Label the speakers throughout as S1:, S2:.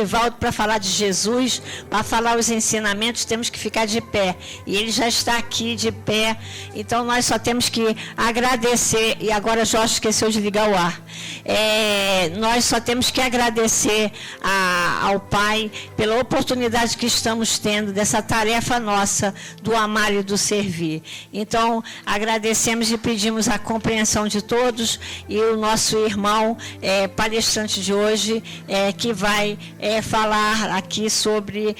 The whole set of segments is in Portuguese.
S1: Edivaldo para falar de Jesus, para falar os ensinamentos, temos que ficar de pé. E ele já está aqui de pé. Então nós só temos que agradecer. E agora Jorge esqueceu de ligar o ar. Nós só temos que agradecer ao Pai pela oportunidade que estamos tendo dessa tarefa nossa do amar e do servir. Então agradecemos e pedimos a compreensão de todos, e o nosso irmão palestrante de hoje que vai falar aqui sobre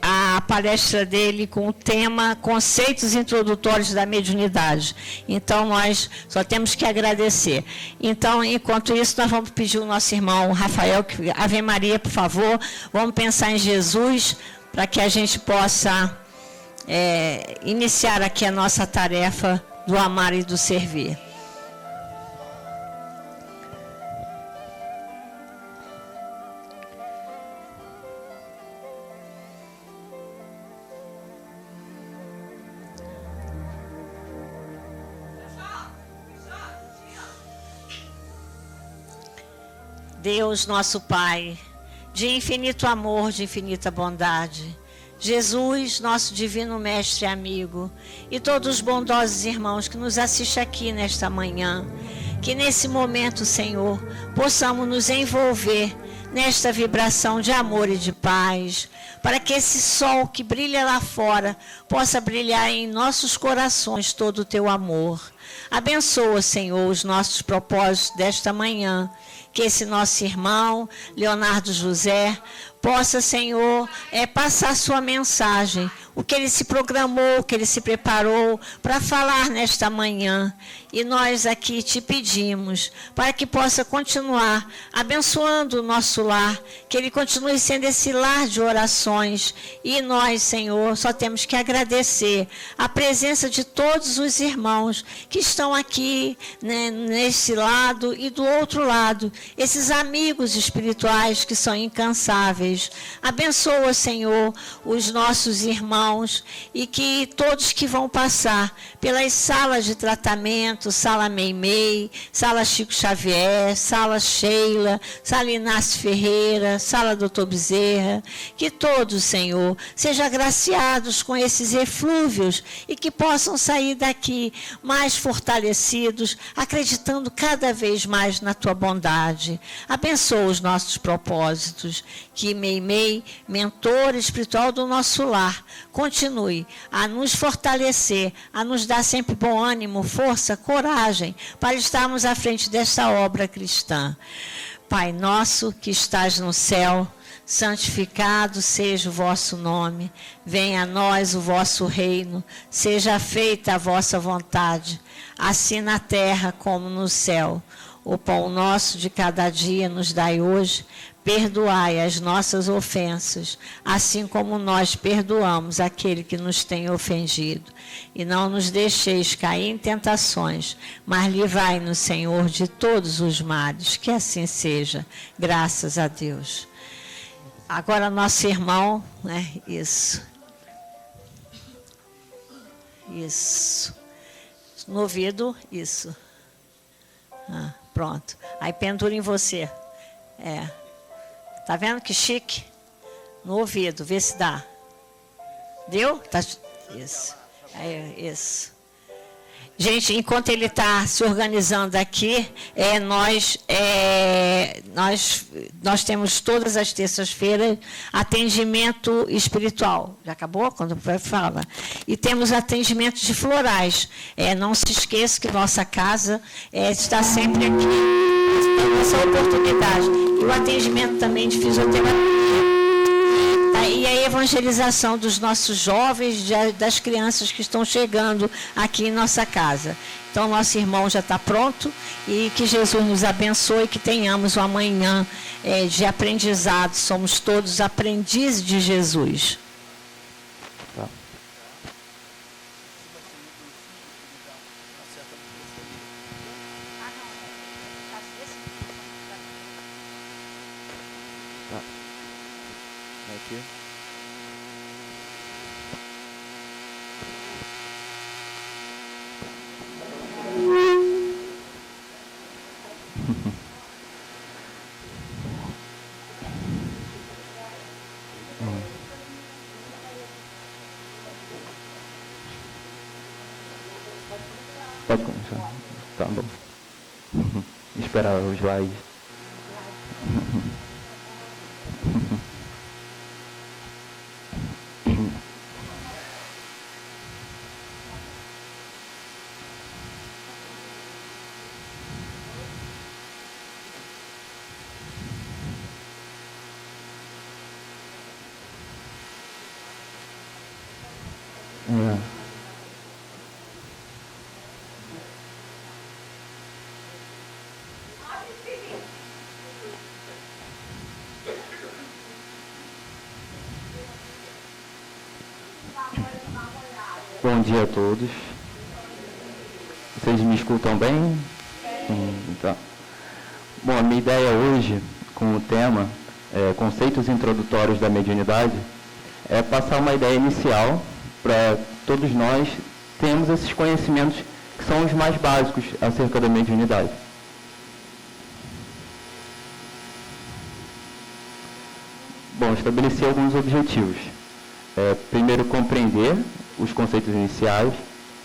S1: a palestra dele com o tema Conceitos Introdutórios da Mediunidade. Então nós só temos que agradecer. Então, enquanto isso, nós vamos pedir ao nosso irmão Rafael, que Ave Maria, por favor, vamos pensar em Jesus, para que a gente possa iniciar aqui a nossa tarefa do amar e do servir. Deus, nosso Pai, de infinito amor, de infinita bondade, Jesus, nosso divino mestre e amigo, e todos os bondosos irmãos que nos assistem aqui nesta manhã, que nesse momento, Senhor, possamos nos envolver nesta vibração de amor e de paz, para que esse sol que brilha lá fora possa brilhar em nossos corações todo o teu amor. Abençoa, Senhor, os nossos propósitos desta manhã, que esse nosso irmão, Leonardo José, possa, Senhor, passar sua mensagem, o que ele se programou, o que ele se preparou para falar nesta manhã. E nós aqui te pedimos para que possa continuar abençoando o nosso lar, que ele continue sendo esse lar de orações. E nós, Senhor, só temos que agradecer a presença de todos os irmãos que estão aqui, né, nesse lado e do outro lado, esses amigos espirituais que são incansáveis. Abençoa, Senhor, os nossos irmãos, e que todos que vão passar pelas salas de tratamento, sala Meimei, sala Chico Xavier, sala Sheila, sala Inácio Ferreira, sala Doutor Bezerra, que todos, Senhor, sejam agraciados com esses eflúvios e que possam sair daqui mais fortalecidos, acreditando cada vez mais na tua bondade. Abençoa os nossos propósitos, que Meimei, mentor espiritual do nosso lar, continue a nos fortalecer, a nos dar sempre bom ânimo, força, coragem, para estarmos à frente desta obra cristã. Pai nosso que estás no céu, santificado seja o vosso nome, venha a nós o vosso reino, seja feita a vossa vontade, assim na terra como no céu. O pão nosso de cada dia nos dai hoje, perdoai as nossas ofensas, assim como nós perdoamos aquele que nos tem ofendido. E não nos deixeis cair em tentações, mas livrai-nos, Senhor, de todos os males. Que assim seja, graças a Deus. Agora nosso irmão, né? Isso. Isso. No ouvido, isso. Pronto. Aí pendura em você. Tá vendo que chique? No ouvido, vê se dá. Deu? Tá. Isso. Isso. Gente, enquanto ele está se organizando aqui, nós temos todas as terças-feiras atendimento espiritual. Já acabou? Quando fala. E temos atendimento de florais. Não se esqueça que nossa casa está sempre aqui, essa oportunidade. E o atendimento também de fisioterapia. E a evangelização dos nossos jovens, das crianças que estão chegando aqui em nossa casa. Então, nosso irmão já está pronto, e que Jesus nos abençoe, que tenhamos uma manhã de aprendizado. Somos todos aprendizes de Jesus.
S2: Pode começar. Tá bom. Esperar os slides. Bom dia a todos. Vocês me escutam bem? Então. Bom, a minha ideia hoje, com o tema Conceitos Introdutórios da Mediunidade, é passar uma ideia inicial para todos nós termos esses conhecimentos que são os mais básicos acerca da mediunidade. Bom, estabeleci alguns objetivos. Primeiro, compreender os conceitos iniciais,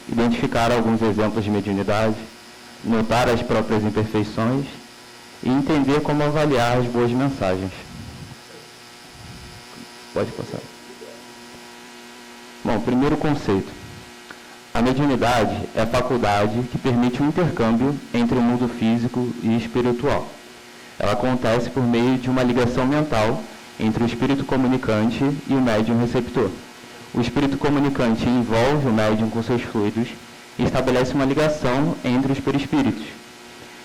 S2: identificar alguns exemplos de mediunidade, notar as próprias imperfeições e entender como avaliar as boas mensagens. Pode passar. Bom, primeiro conceito. A mediunidade é a faculdade que permite um intercâmbio entre o mundo físico e espiritual. Ela acontece por meio de uma ligação mental entre o espírito comunicante e o médium receptor. O espírito comunicante envolve o médium com seus fluidos e estabelece uma ligação entre os perispíritos.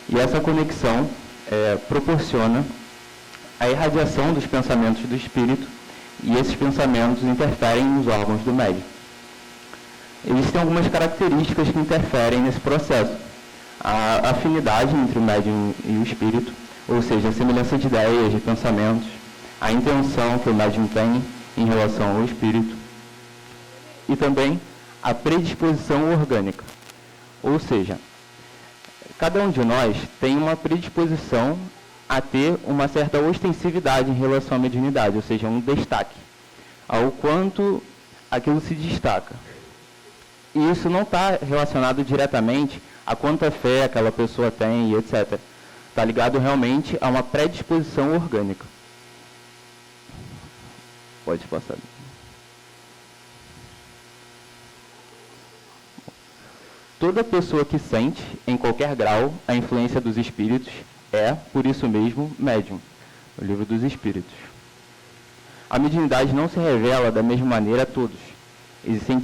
S2: E essa conexão proporciona a irradiação dos pensamentos do espírito, e esses pensamentos interferem nos órgãos do médium. Existem algumas características que interferem nesse processo. A afinidade entre o médium e o espírito, ou seja, a semelhança de ideias, de pensamentos, a intenção que o médium tem em relação ao espírito, e também a predisposição orgânica. Ou seja, cada um de nós tem uma predisposição a ter uma certa ostensividade em relação à mediunidade, ou seja, um destaque, ao quanto aquilo se destaca. E isso não está relacionado diretamente a quanta fé aquela pessoa tem, e etc. Está ligado realmente a uma predisposição orgânica. Pode passar. Toda pessoa que sente, em qualquer grau, a influência dos espíritos é, por isso mesmo, médium. O Livro dos Espíritos. A mediunidade não se revela da mesma maneira a todos. Existem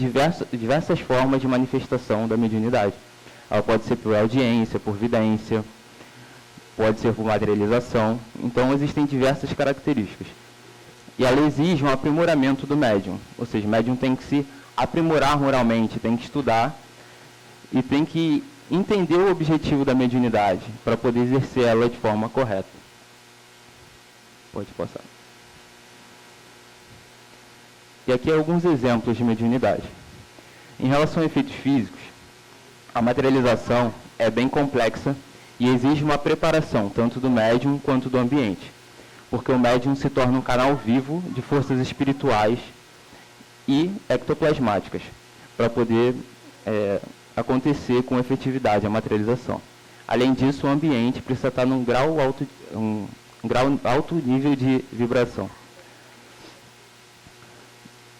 S2: diversas formas de manifestação da mediunidade. Ela pode ser por audiência, por vidência, pode ser por materialização. Então, existem diversas características. E ela exige um aprimoramento do médium. Ou seja, o médium tem que se aprimorar moralmente, tem que estudar e tem que entender o objetivo da mediunidade para poder exercer ela de forma correta. Pode passar. E aqui alguns exemplos de mediunidade. Em relação a efeitos físicos, a materialização é bem complexa e exige uma preparação, tanto do médium quanto do ambiente, porque o médium se torna um canal vivo de forças espirituais e ectoplasmáticas, para poder acontecer com efetividade a materialização. Além disso, o ambiente precisa estar num grau alto nível de vibração.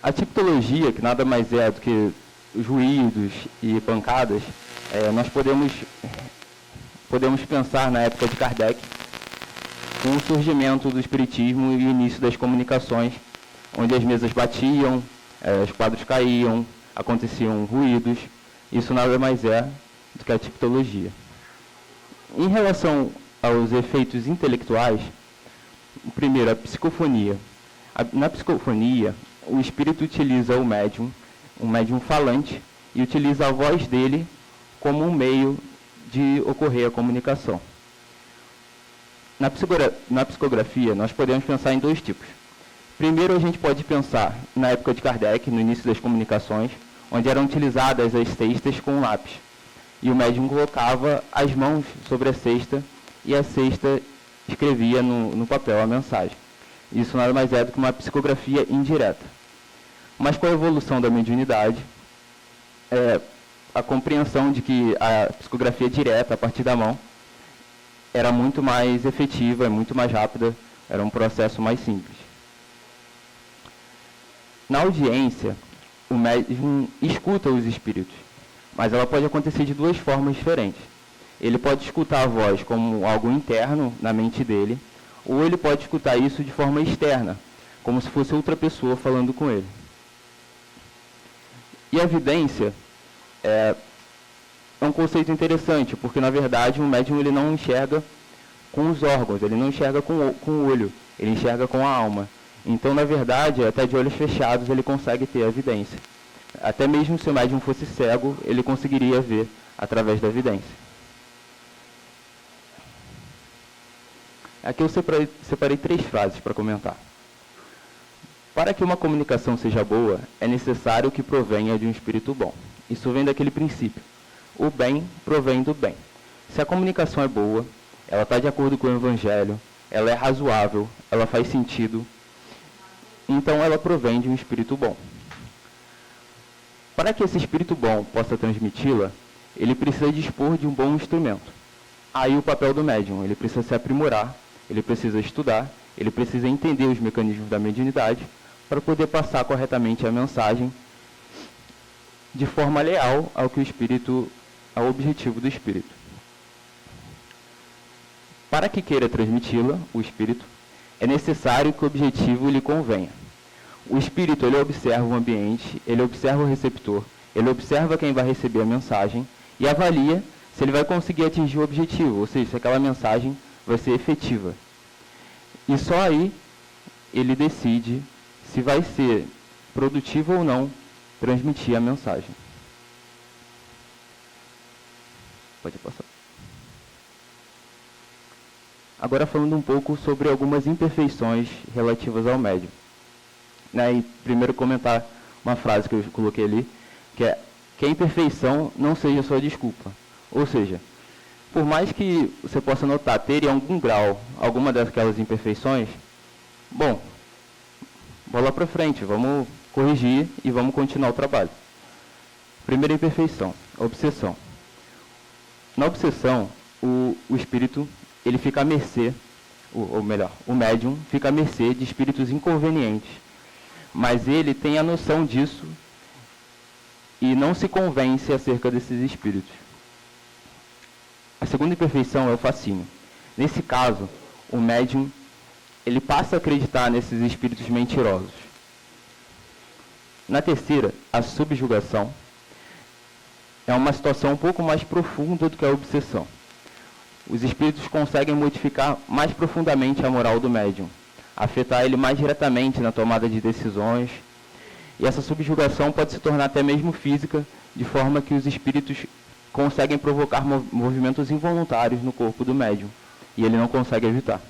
S2: A tipologia, que nada mais é do que os ruídos e pancadas, nós podemos pensar na época de Kardec, com o surgimento do espiritismo e o início das comunicações, onde as mesas batiam, os quadros caíam, aconteciam ruídos. Isso nada mais é do que a tipologia. Em relação aos efeitos intelectuais, primeiro, a psicofonia. Na psicofonia, o espírito utiliza o médium, um médium falante, e utiliza a voz dele como um meio de ocorrer a comunicação. Na psicografia, nós podemos pensar em dois tipos. Primeiro, a gente pode pensar na época de Kardec, no início das comunicações, onde eram utilizadas as cestas com lápis. E o médium colocava as mãos sobre a cesta e a cesta escrevia no papel a mensagem. Isso nada mais é do que uma psicografia indireta. Mas com a evolução da mediunidade, a compreensão de que a psicografia direta, a partir da mão, era muito mais efetiva, muito mais rápida, era um processo mais simples. Na audiência, o médium escuta os espíritos, mas ela pode acontecer de duas formas diferentes. Ele pode escutar a voz como algo interno na mente dele, ou ele pode escutar isso de forma externa, como se fosse outra pessoa falando com ele. E a evidência é um conceito interessante, porque, na verdade, o médium ele não enxerga com os órgãos, ele não enxerga com o olho, ele enxerga com a alma. Então, na verdade, até de olhos fechados, ele consegue ter a evidência. Até mesmo se o médium fosse cego, ele conseguiria ver através da evidência. Aqui eu separei 3 frases para comentar. Para que uma comunicação seja boa, é necessário que provenha de um espírito bom. Isso vem daquele princípio. O bem provém do bem. Se a comunicação é boa, ela está de acordo com o Evangelho, ela é razoável, ela faz sentido, então ela provém de um espírito bom. Para que esse espírito bom possa transmiti-la, ele precisa dispor de um bom instrumento. Aí o papel do médium, ele precisa se aprimorar, ele precisa estudar, ele precisa entender os mecanismos da mediunidade para poder passar corretamente a mensagem de forma leal ao que o espírito, ao objetivo do espírito. Para que queira transmiti-la, o espírito, é necessário que o objetivo lhe convenha. O espírito, ele observa o ambiente, ele observa o receptor, ele observa quem vai receber a mensagem e avalia se ele vai conseguir atingir o objetivo, ou seja, se aquela mensagem vai ser efetiva. E só aí ele decide se vai ser produtivo ou não transmitir a mensagem. Pode passar. Agora falando um pouco sobre algumas imperfeições relativas ao médium. E primeiro comentar uma frase que eu coloquei ali, que é que a imperfeição não seja sua desculpa. Ou seja, por mais que você possa notar ter em algum grau alguma daquelas imperfeições, bom, bola para frente, vamos corrigir e vamos continuar o trabalho. Primeira imperfeição, obsessão. Na obsessão, o espírito ele fica à mercê, ou melhor, o médium fica à mercê de espíritos inconvenientes, mas ele tem a noção disso e não se convence acerca desses espíritos. A segunda imperfeição é o fascínio. Nesse caso, o médium ele passa a acreditar nesses espíritos mentirosos. Na terceira, a subjugação é uma situação um pouco mais profunda do que a obsessão. Os espíritos conseguem modificar mais profundamente a moral do médium, afetar ele mais diretamente na tomada de decisões, e essa subjugação pode se tornar até mesmo física, de forma que os espíritos conseguem provocar movimentos involuntários no corpo do médium, e ele não consegue evitar.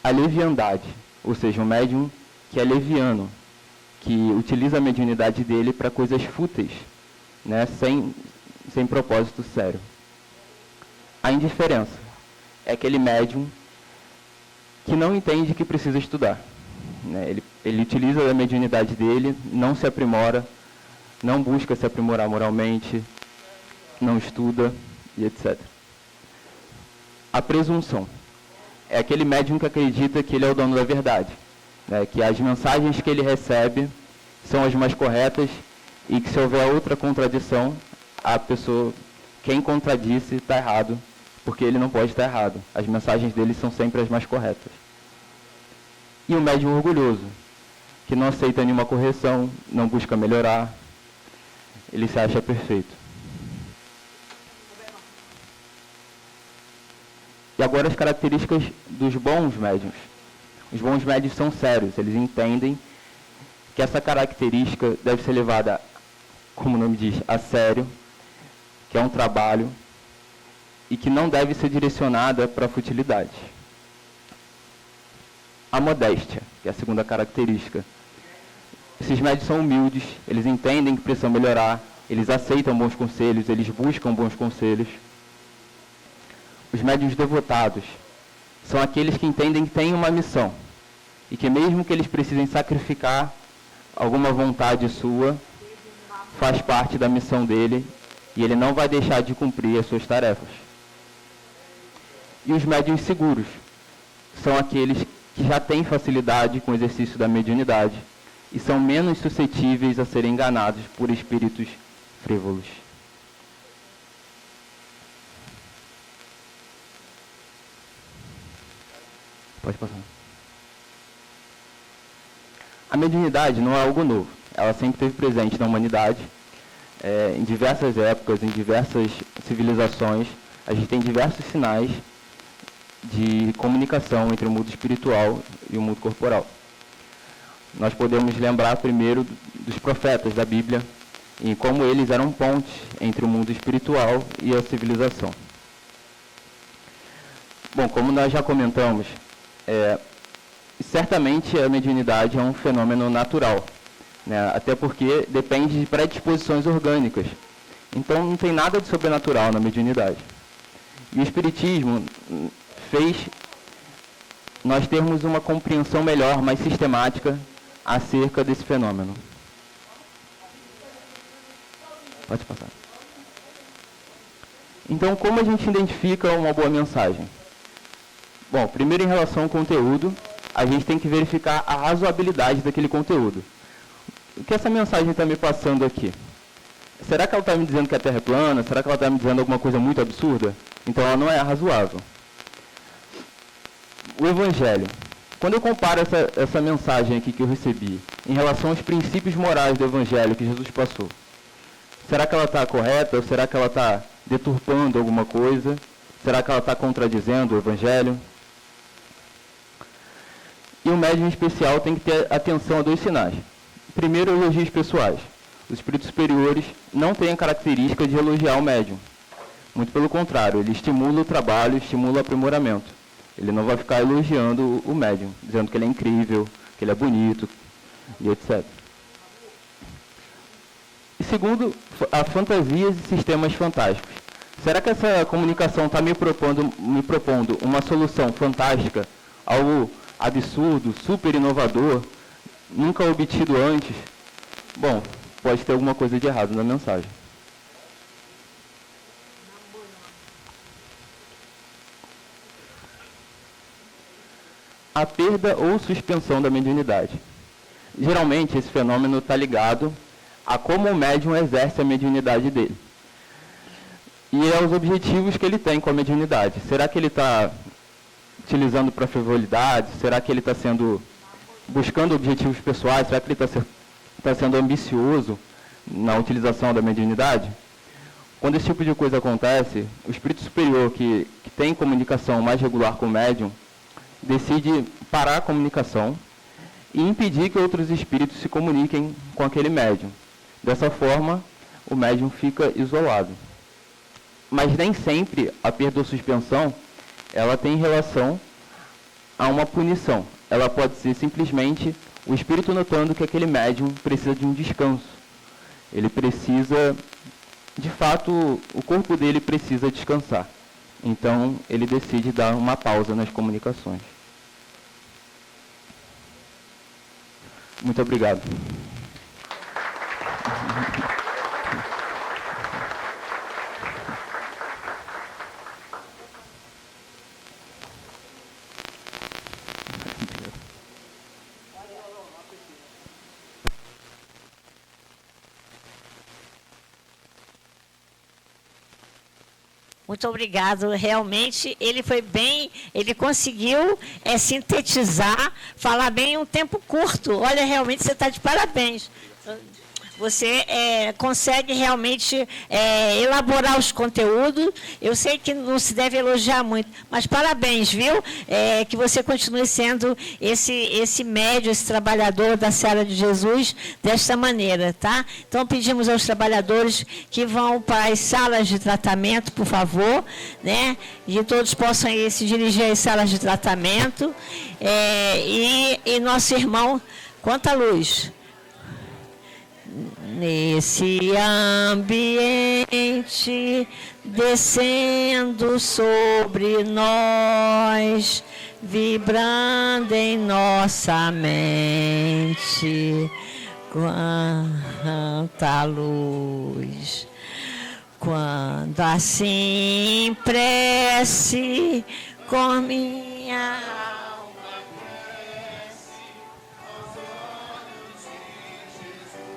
S2: A leviandade, ou seja, um médium que é leviano, que utiliza a mediunidade dele para coisas fúteis, sem propósito sério. A indiferença é aquele médium que não entende que precisa estudar. Ele utiliza a mediunidade dele, não se aprimora, não busca se aprimorar moralmente, não estuda e etc. A presunção é aquele médium que acredita que ele é o dono da verdade, que as mensagens que ele recebe são as mais corretas e que se houver outra contradição, a pessoa, quem contradisse, está errado, porque ele não pode estar errado. As mensagens dele são sempre as mais corretas. E o médium orgulhoso, que não aceita nenhuma correção, não busca melhorar, ele se acha perfeito. E agora as características dos bons médiuns. Os bons médiuns são sérios, eles entendem que essa característica deve ser levada, como o nome diz, a sério, que é um trabalho e que não deve ser direcionada para a futilidade. A modéstia, que é a segunda característica. Esses médiuns são humildes, eles entendem que precisam melhorar, eles aceitam bons conselhos, eles buscam bons conselhos. Os médiuns devotados são aqueles que entendem que têm uma missão e que mesmo que eles precisem sacrificar alguma vontade sua, faz parte da missão dele e ele não vai deixar de cumprir as suas tarefas. E os médiuns seguros são aqueles que já têm facilidade com o exercício da mediunidade e são menos suscetíveis a serem enganados por espíritos frívolos. Pode passar. A mediunidade não é algo novo. Ela sempre esteve presente na humanidade. Em diversas épocas, em diversas civilizações, a gente tem diversos sinais de comunicação entre o mundo espiritual e o mundo corporal. Nós podemos lembrar primeiro dos profetas da Bíblia e como eles eram pontes entre o mundo espiritual e a civilização. Bom, como nós já comentamos, certamente a mediunidade é um fenômeno natural, né? Até porque depende de predisposições orgânicas. Então não tem nada de sobrenatural na mediunidade. E o Espiritismo fez nós termos uma compreensão melhor, mais sistemática, acerca desse fenômeno. Pode passar. Então, como a gente identifica uma boa mensagem? Bom, primeiro em relação ao conteúdo, a gente tem que verificar a razoabilidade daquele conteúdo. O que essa mensagem está me passando aqui? Será que ela está me dizendo que a Terra é plana? Será que ela está me dizendo alguma coisa muito absurda? Então ela não é razoável. O Evangelho. Quando eu comparo essa mensagem aqui que eu recebi em relação aos princípios morais do Evangelho que Jesus passou, será que ela está correta ou será que ela está deturpando alguma coisa? Será que ela está contradizendo o Evangelho? E o médium especial tem que ter atenção a dois sinais. Primeiro, elogios pessoais. Os espíritos superiores não têm a característica de elogiar o médium. Muito pelo contrário, ele estimula o trabalho, estimula o aprimoramento. Ele não vai ficar elogiando o médium, dizendo que ele é incrível, que ele é bonito, e etc. E segundo, a fantasias e sistemas fantásticos. Será que essa comunicação está me propondo uma solução fantástica, algo absurdo, super inovador, nunca obtido antes? Bom, pode ter alguma coisa de errado na mensagem. A perda ou suspensão da mediunidade. Geralmente, esse fenômeno está ligado a como o médium exerce a mediunidade dele. E aos objetivos que ele tem com a mediunidade. Será que ele está utilizando para frivolidade? Será que ele está buscando objetivos pessoais? Será que ele está sendo ambicioso na utilização da mediunidade? Quando esse tipo de coisa acontece, o espírito superior que tem comunicação mais regular com o médium decide parar a comunicação e impedir que outros espíritos se comuniquem com aquele médium. Dessa forma, o médium fica isolado. Mas nem sempre a perda ou suspensão ela tem relação a uma punição. Ela pode ser simplesmente o espírito notando que aquele médium precisa de um descanso. Ele precisa, de fato, o corpo dele precisa descansar. Então, ele decide dar uma pausa nas comunicações. Muito obrigado.
S1: Muito obrigado. Realmente, ele foi bem, ele conseguiu sintetizar, falar bem em um tempo curto. Olha, realmente você está de parabéns. Você consegue realmente elaborar os conteúdos. Eu sei que não se deve elogiar muito, mas parabéns, viu? Que você continue sendo esse médium, esse trabalhador da Seara de Jesus desta maneira, tá? Então, pedimos aos trabalhadores que vão para as salas de tratamento, por favor, né? E todos possam ir se dirigir às salas de tratamento. E nosso irmão, quanta luz! Nesse ambiente, descendo sobre nós, vibrando em nossa mente, quanta luz, quando assim prece com minha alma cresce aos olhos de Jesus.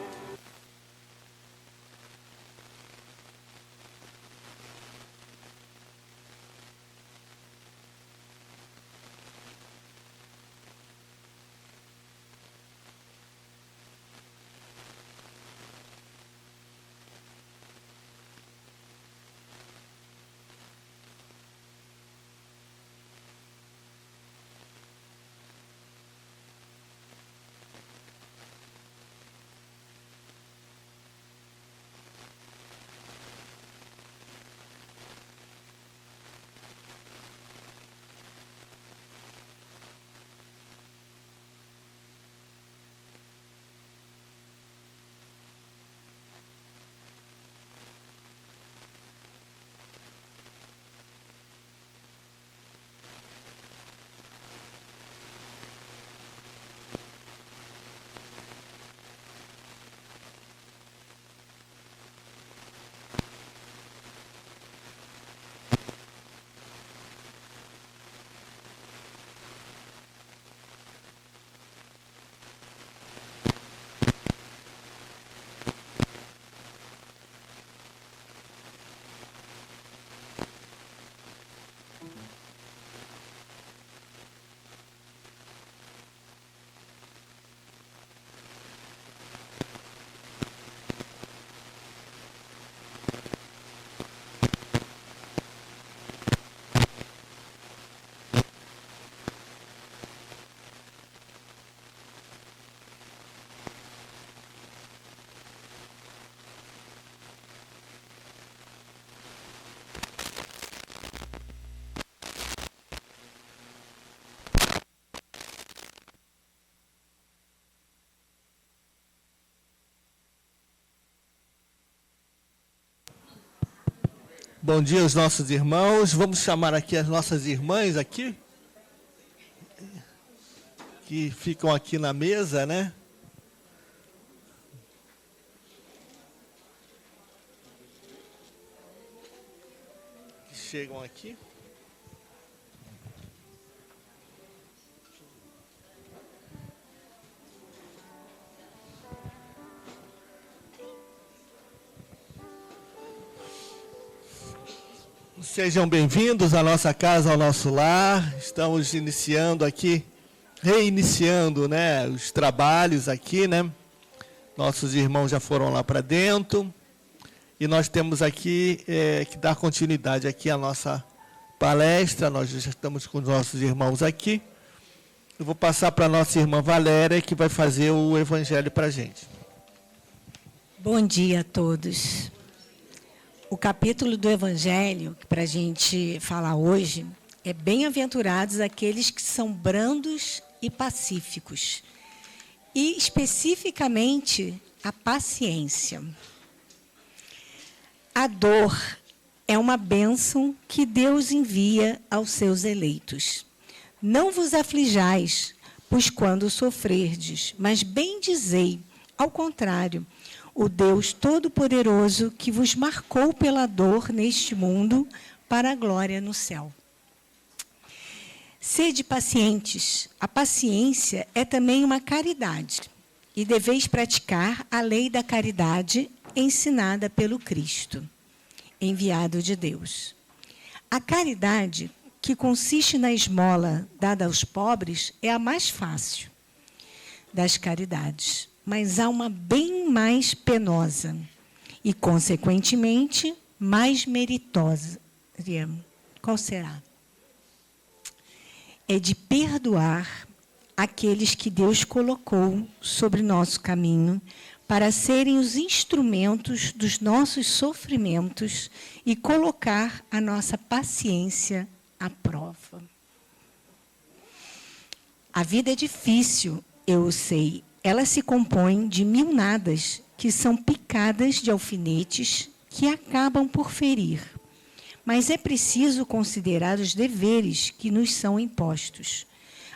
S3: Bom dia aos nossos irmãos. Vamos chamar aqui as nossas irmãs aqui, que ficam aqui na mesa, né? Que chegam aqui. Sejam bem-vindos à nossa casa, ao nosso lar. Estamos iniciando aqui, reiniciando, né, os trabalhos aqui, né? Nossos irmãos já foram lá para dentro. E nós temos aqui que dar continuidade aqui à nossa palestra. Nós já estamos com os nossos irmãos aqui. Eu vou passar para a nossa irmã Valéria, que vai fazer o evangelho para a gente.
S4: Bom dia a todos. O capítulo do Evangelho, que para a gente falar hoje, é bem-aventurados aqueles que são brandos e pacíficos. E, especificamente, a paciência. A dor é uma bênção que Deus envia aos seus eleitos. Não vos aflijais, pois quando sofrerdes, mas bendizei, ao contrário, o Deus Todo-Poderoso que vos marcou pela dor neste mundo para a glória no céu. Sede pacientes. A paciência é também uma caridade e deveis praticar a lei da caridade ensinada pelo Cristo, enviado de Deus. A caridade, que consiste na esmola dada aos pobres, é a mais fácil das caridades. Mas há uma bem mais penosa e, consequentemente, mais meritosa. Qual será? É de perdoar aqueles que Deus colocou sobre nosso caminho para serem os instrumentos dos nossos sofrimentos e colocar a nossa paciência à prova. A vida é difícil, eu sei. Ela se compõe de mil nadas, que são picadas de alfinetes que acabam por ferir. Mas é preciso considerar os deveres que nos são impostos,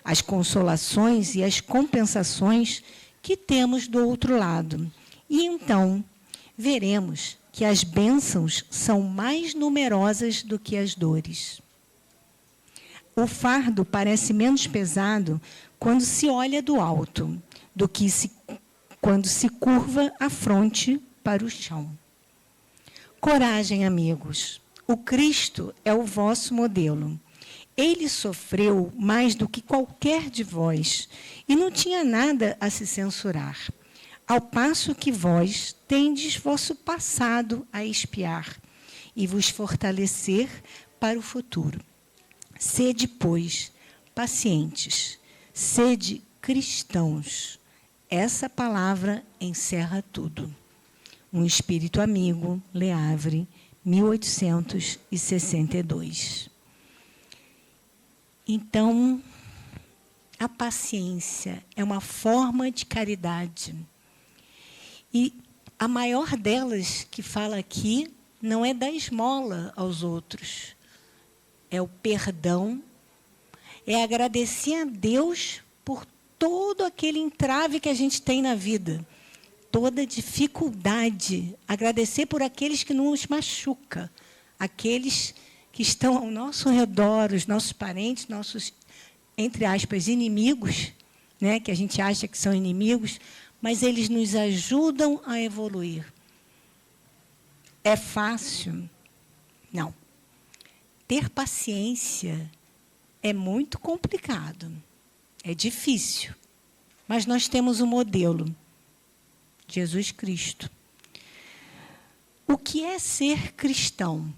S4: as consolações e as compensações que temos do outro lado. E então veremos que as bênçãos são mais numerosas do que as dores. O fardo parece menos pesado quando se olha do alto do que quando se curva a fronte para o chão. Coragem, amigos. O Cristo é o vosso modelo. Ele sofreu mais do que qualquer de vós e não tinha nada a se censurar, ao passo que vós tendes vosso passado a expiar e vos fortalecer para o futuro. Sede, pois, pacientes, sede cristãos. Essa palavra encerra tudo. Um espírito amigo, Le Havre, 1862. Então, a paciência é uma forma de caridade. E a maior delas que fala aqui não é dar esmola aos outros. É o perdão, é agradecer a Deus por todo aquele entrave que a gente tem na vida, toda dificuldade, agradecer por aqueles que nos machucam, aqueles que estão ao nosso redor, os nossos parentes, nossos, entre aspas, inimigos, né, que a gente acha que são inimigos, mas eles nos ajudam a evoluir. É fácil? Não. Ter paciência é muito complicado, é difícil, mas nós temos um modelo, Jesus Cristo. O que é ser cristão?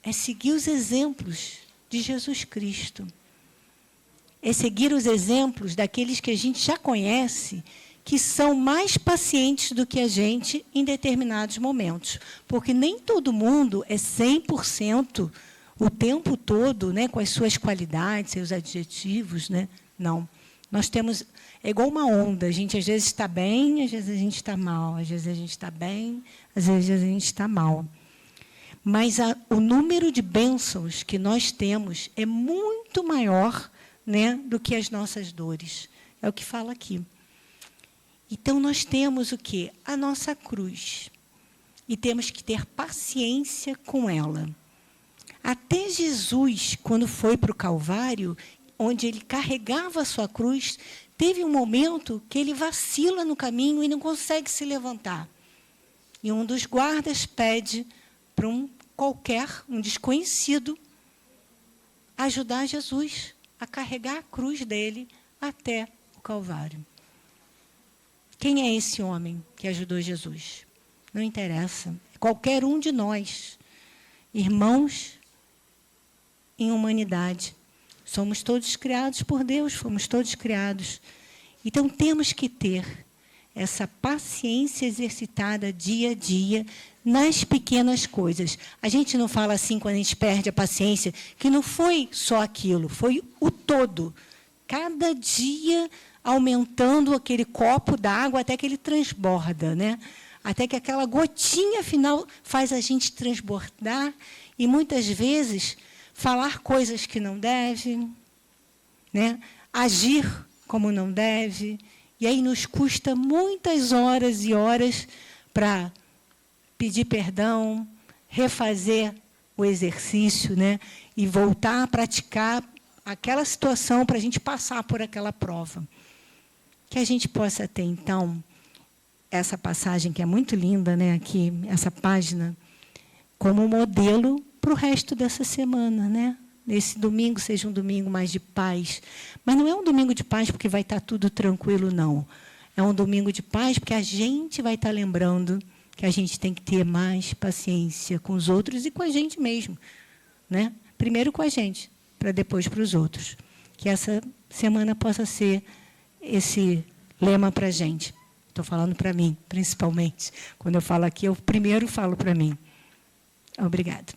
S4: É seguir os exemplos de Jesus Cristo. É seguir os exemplos daqueles que a gente já conhece, que são mais pacientes do que a gente em determinados momentos. Porque nem todo mundo é 100% o tempo todo, né, com as suas qualidades, seus adjetivos, né? Não. Nós temos... É igual uma onda. A gente, às vezes, está bem, às vezes a gente está mal. Às vezes a gente está bem, às vezes a gente está mal. Mas o número de bênçãos que nós temos é muito maior, né, do que as nossas dores. É o que fala aqui. Então, nós temos o quê? A nossa cruz. E temos que ter paciência com ela. Até Jesus, quando foi para o Calvário, onde ele carregava a sua cruz, teve um momento que ele vacila no caminho e não consegue se levantar. E um dos guardas pede para um desconhecido, ajudar Jesus a carregar a cruz dele até o Calvário. Quem é esse homem que ajudou Jesus? Não interessa. É qualquer um de nós, irmãos em humanidade. Somos todos criados por Deus, fomos todos criados. Então, temos que ter essa paciência exercitada dia a dia nas pequenas coisas. A gente não fala assim, quando a gente perde a paciência, que não foi só aquilo, foi o todo. Cada dia aumentando aquele copo d'água até que ele transborda, né? Até que aquela gotinha final faz a gente transbordar e, muitas vezes, falar coisas que não deve, né? Agir como não deve. E aí nos custa muitas horas e horas para pedir perdão, refazer o exercício, né? E voltar a praticar aquela situação para a gente passar por aquela prova. Que a gente possa ter, então, essa passagem que é muito linda, né? Aqui, essa página, como modelo para o resto dessa semana, né? Esse domingo seja um domingo mais de paz. Mas não é um domingo de paz porque vai estar tudo tranquilo, não. É um domingo de paz porque a gente vai estar lembrando que a gente tem que ter mais paciência com os outros e com a gente mesmo, né? Primeiro com a gente, para depois para os outros. Que essa semana possa ser esse lema para a gente. Estou falando para mim, principalmente. Quando eu falo aqui, eu primeiro falo para mim. Obrigada.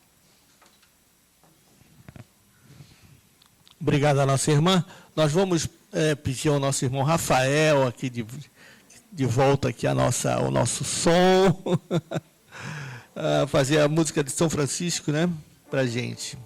S3: Obrigado à nossa irmã. Nós vamos pedir ao nosso irmão Rafael aqui de volta aqui o nosso som, fazer a música de São Francisco, né, para a gente.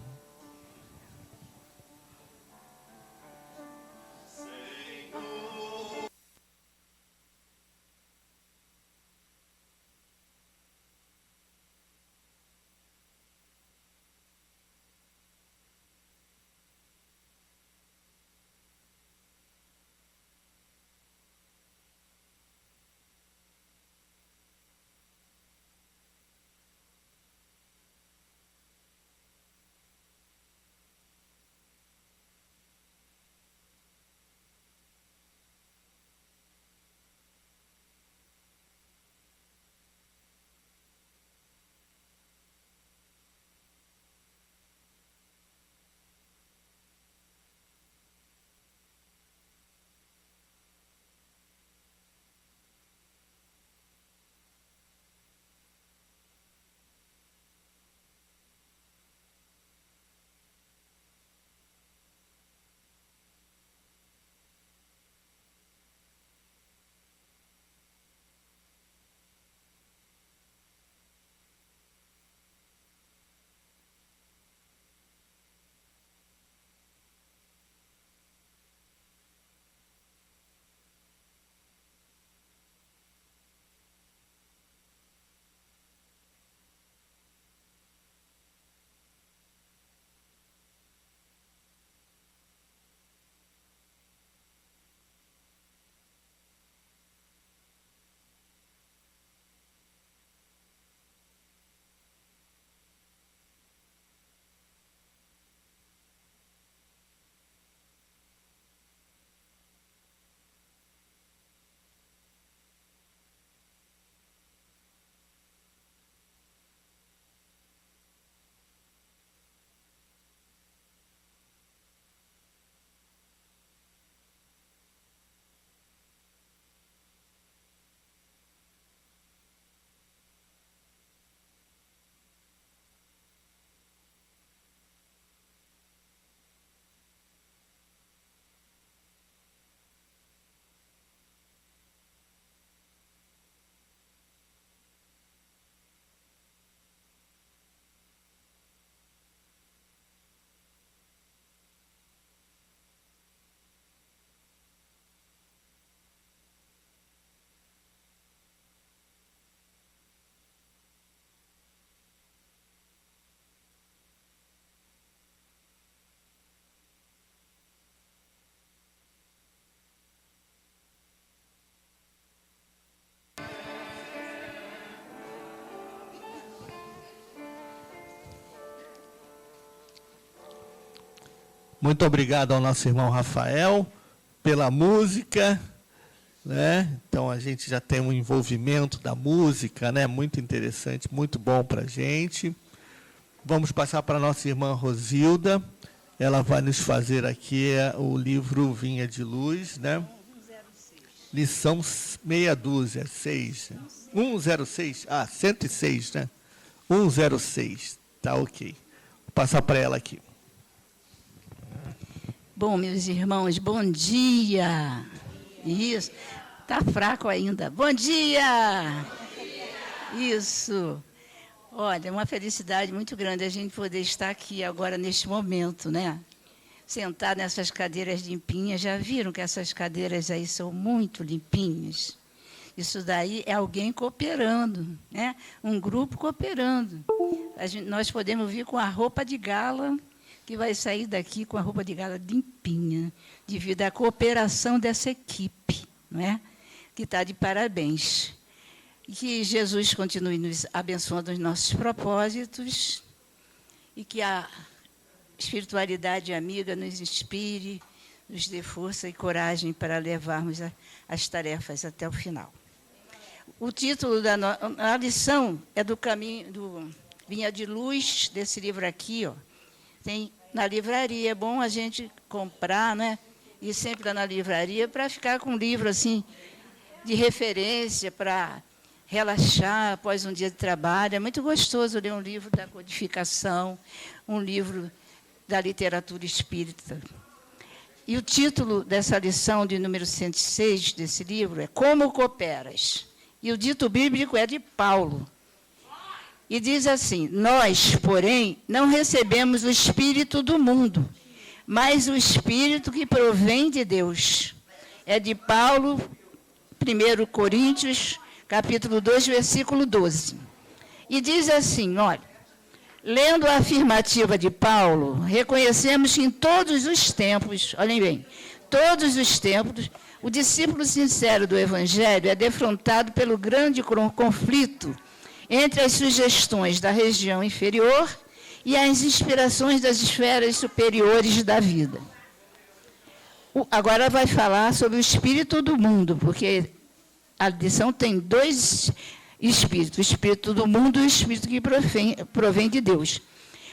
S3: Muito obrigado ao nosso irmão Rafael pela música, né? Então a gente já tem um envolvimento da música, né? Muito interessante, muito bom para a gente. Vamos passar para a nossa irmã Rosilda. Ela vai nos fazer aqui o livro Vinha de Luz, né? Lição meia dúzia, 6. 106, 106, né? 106, tá ok. Vou passar para ela aqui.
S5: Bom, meus irmãos, bom dia. Isso, tá fraco ainda. Bom dia! Isso. Olha, uma felicidade muito grande a gente poder estar aqui agora neste momento, né? Sentar nessas cadeiras limpinhas. Já viram que essas cadeiras aí são muito limpinhas? Isso daí é alguém cooperando, né? Um grupo cooperando. Nós podemos vir com a roupa de gala, que vai sair daqui com a roupa de gala limpinha, devido à cooperação dessa equipe, não é? Que está de parabéns. E que Jesus continue nos abençoando os nossos propósitos e que a espiritualidade amiga nos inspire, nos dê força e coragem para levarmos as tarefas até o final. O título da a lição é do caminho do Vinha de Luz, desse livro aqui, ó. Tem na livraria, é bom a gente comprar, né? Ir sempre lá na livraria para ficar com um livro assim de referência para relaxar após um dia de trabalho. É muito gostoso ler um livro da codificação, um livro da literatura espírita. E o título dessa lição de número 106 desse livro é Como Cooperas? E o dito bíblico é de Paulo. E diz assim: nós, porém, não recebemos o Espírito do mundo, mas o Espírito que provém de Deus. É de Paulo, 1 Coríntios, capítulo 2, versículo 12. E diz assim, olha, lendo a afirmativa de Paulo, reconhecemos que em todos os tempos, olhem bem, todos os tempos, o discípulo sincero do Evangelho é defrontado pelo grande conflito entre as sugestões da região inferior e as inspirações das esferas superiores da vida. Agora vai falar sobre o espírito do mundo, porque a lição tem dois espíritos, o espírito do mundo e o espírito que provém de Deus.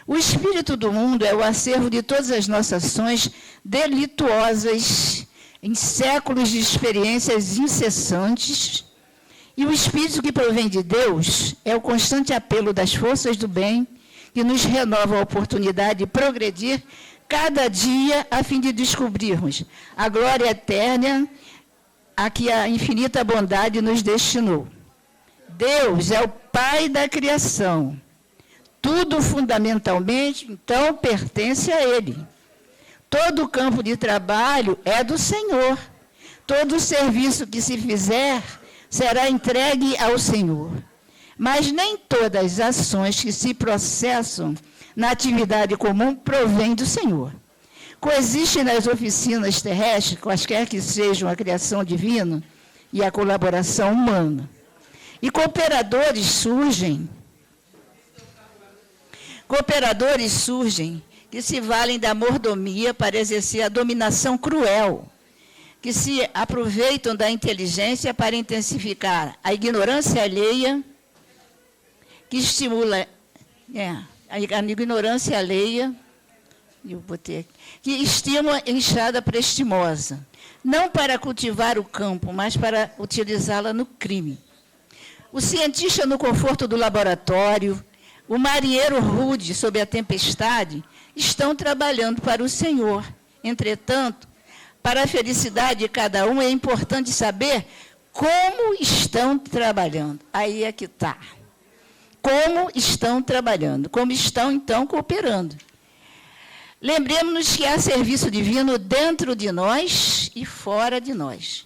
S5: O espírito do mundo é o acervo de todas as nossas ações delituosas, em séculos de experiências incessantes. E o espírito que provém de Deus é o constante apelo das forças do bem, que nos renova a oportunidade de progredir cada dia, a fim de descobrirmos a glória eterna a que a infinita bondade nos destinou. Deus é o Pai da criação. Tudo fundamentalmente, então, pertence a Ele. Todo o campo de trabalho é do Senhor. Todo serviço que se fizer será entregue ao Senhor. Mas nem todas as ações que se processam na atividade comum provêm do Senhor. Coexistem nas oficinas terrestres, quaisquer que sejam a criação divina e a colaboração humana. E cooperadores surgem que se valem da mordomia para exercer a dominação cruel, que se aproveitam da inteligência para intensificar a ignorância alheia, que estimula a ignorância alheia, que estimula a enxada prestimosa, não para cultivar o campo, mas para utilizá-la no crime. O cientista no conforto do laboratório, o marinheiro rude sob a tempestade, estão trabalhando para o Senhor. Entretanto, para a felicidade de cada um, é importante saber como estão trabalhando. Aí é que está. Como estão trabalhando, como estão, então, cooperando. Lembremos-nos que há serviço divino dentro de nós e fora de nós,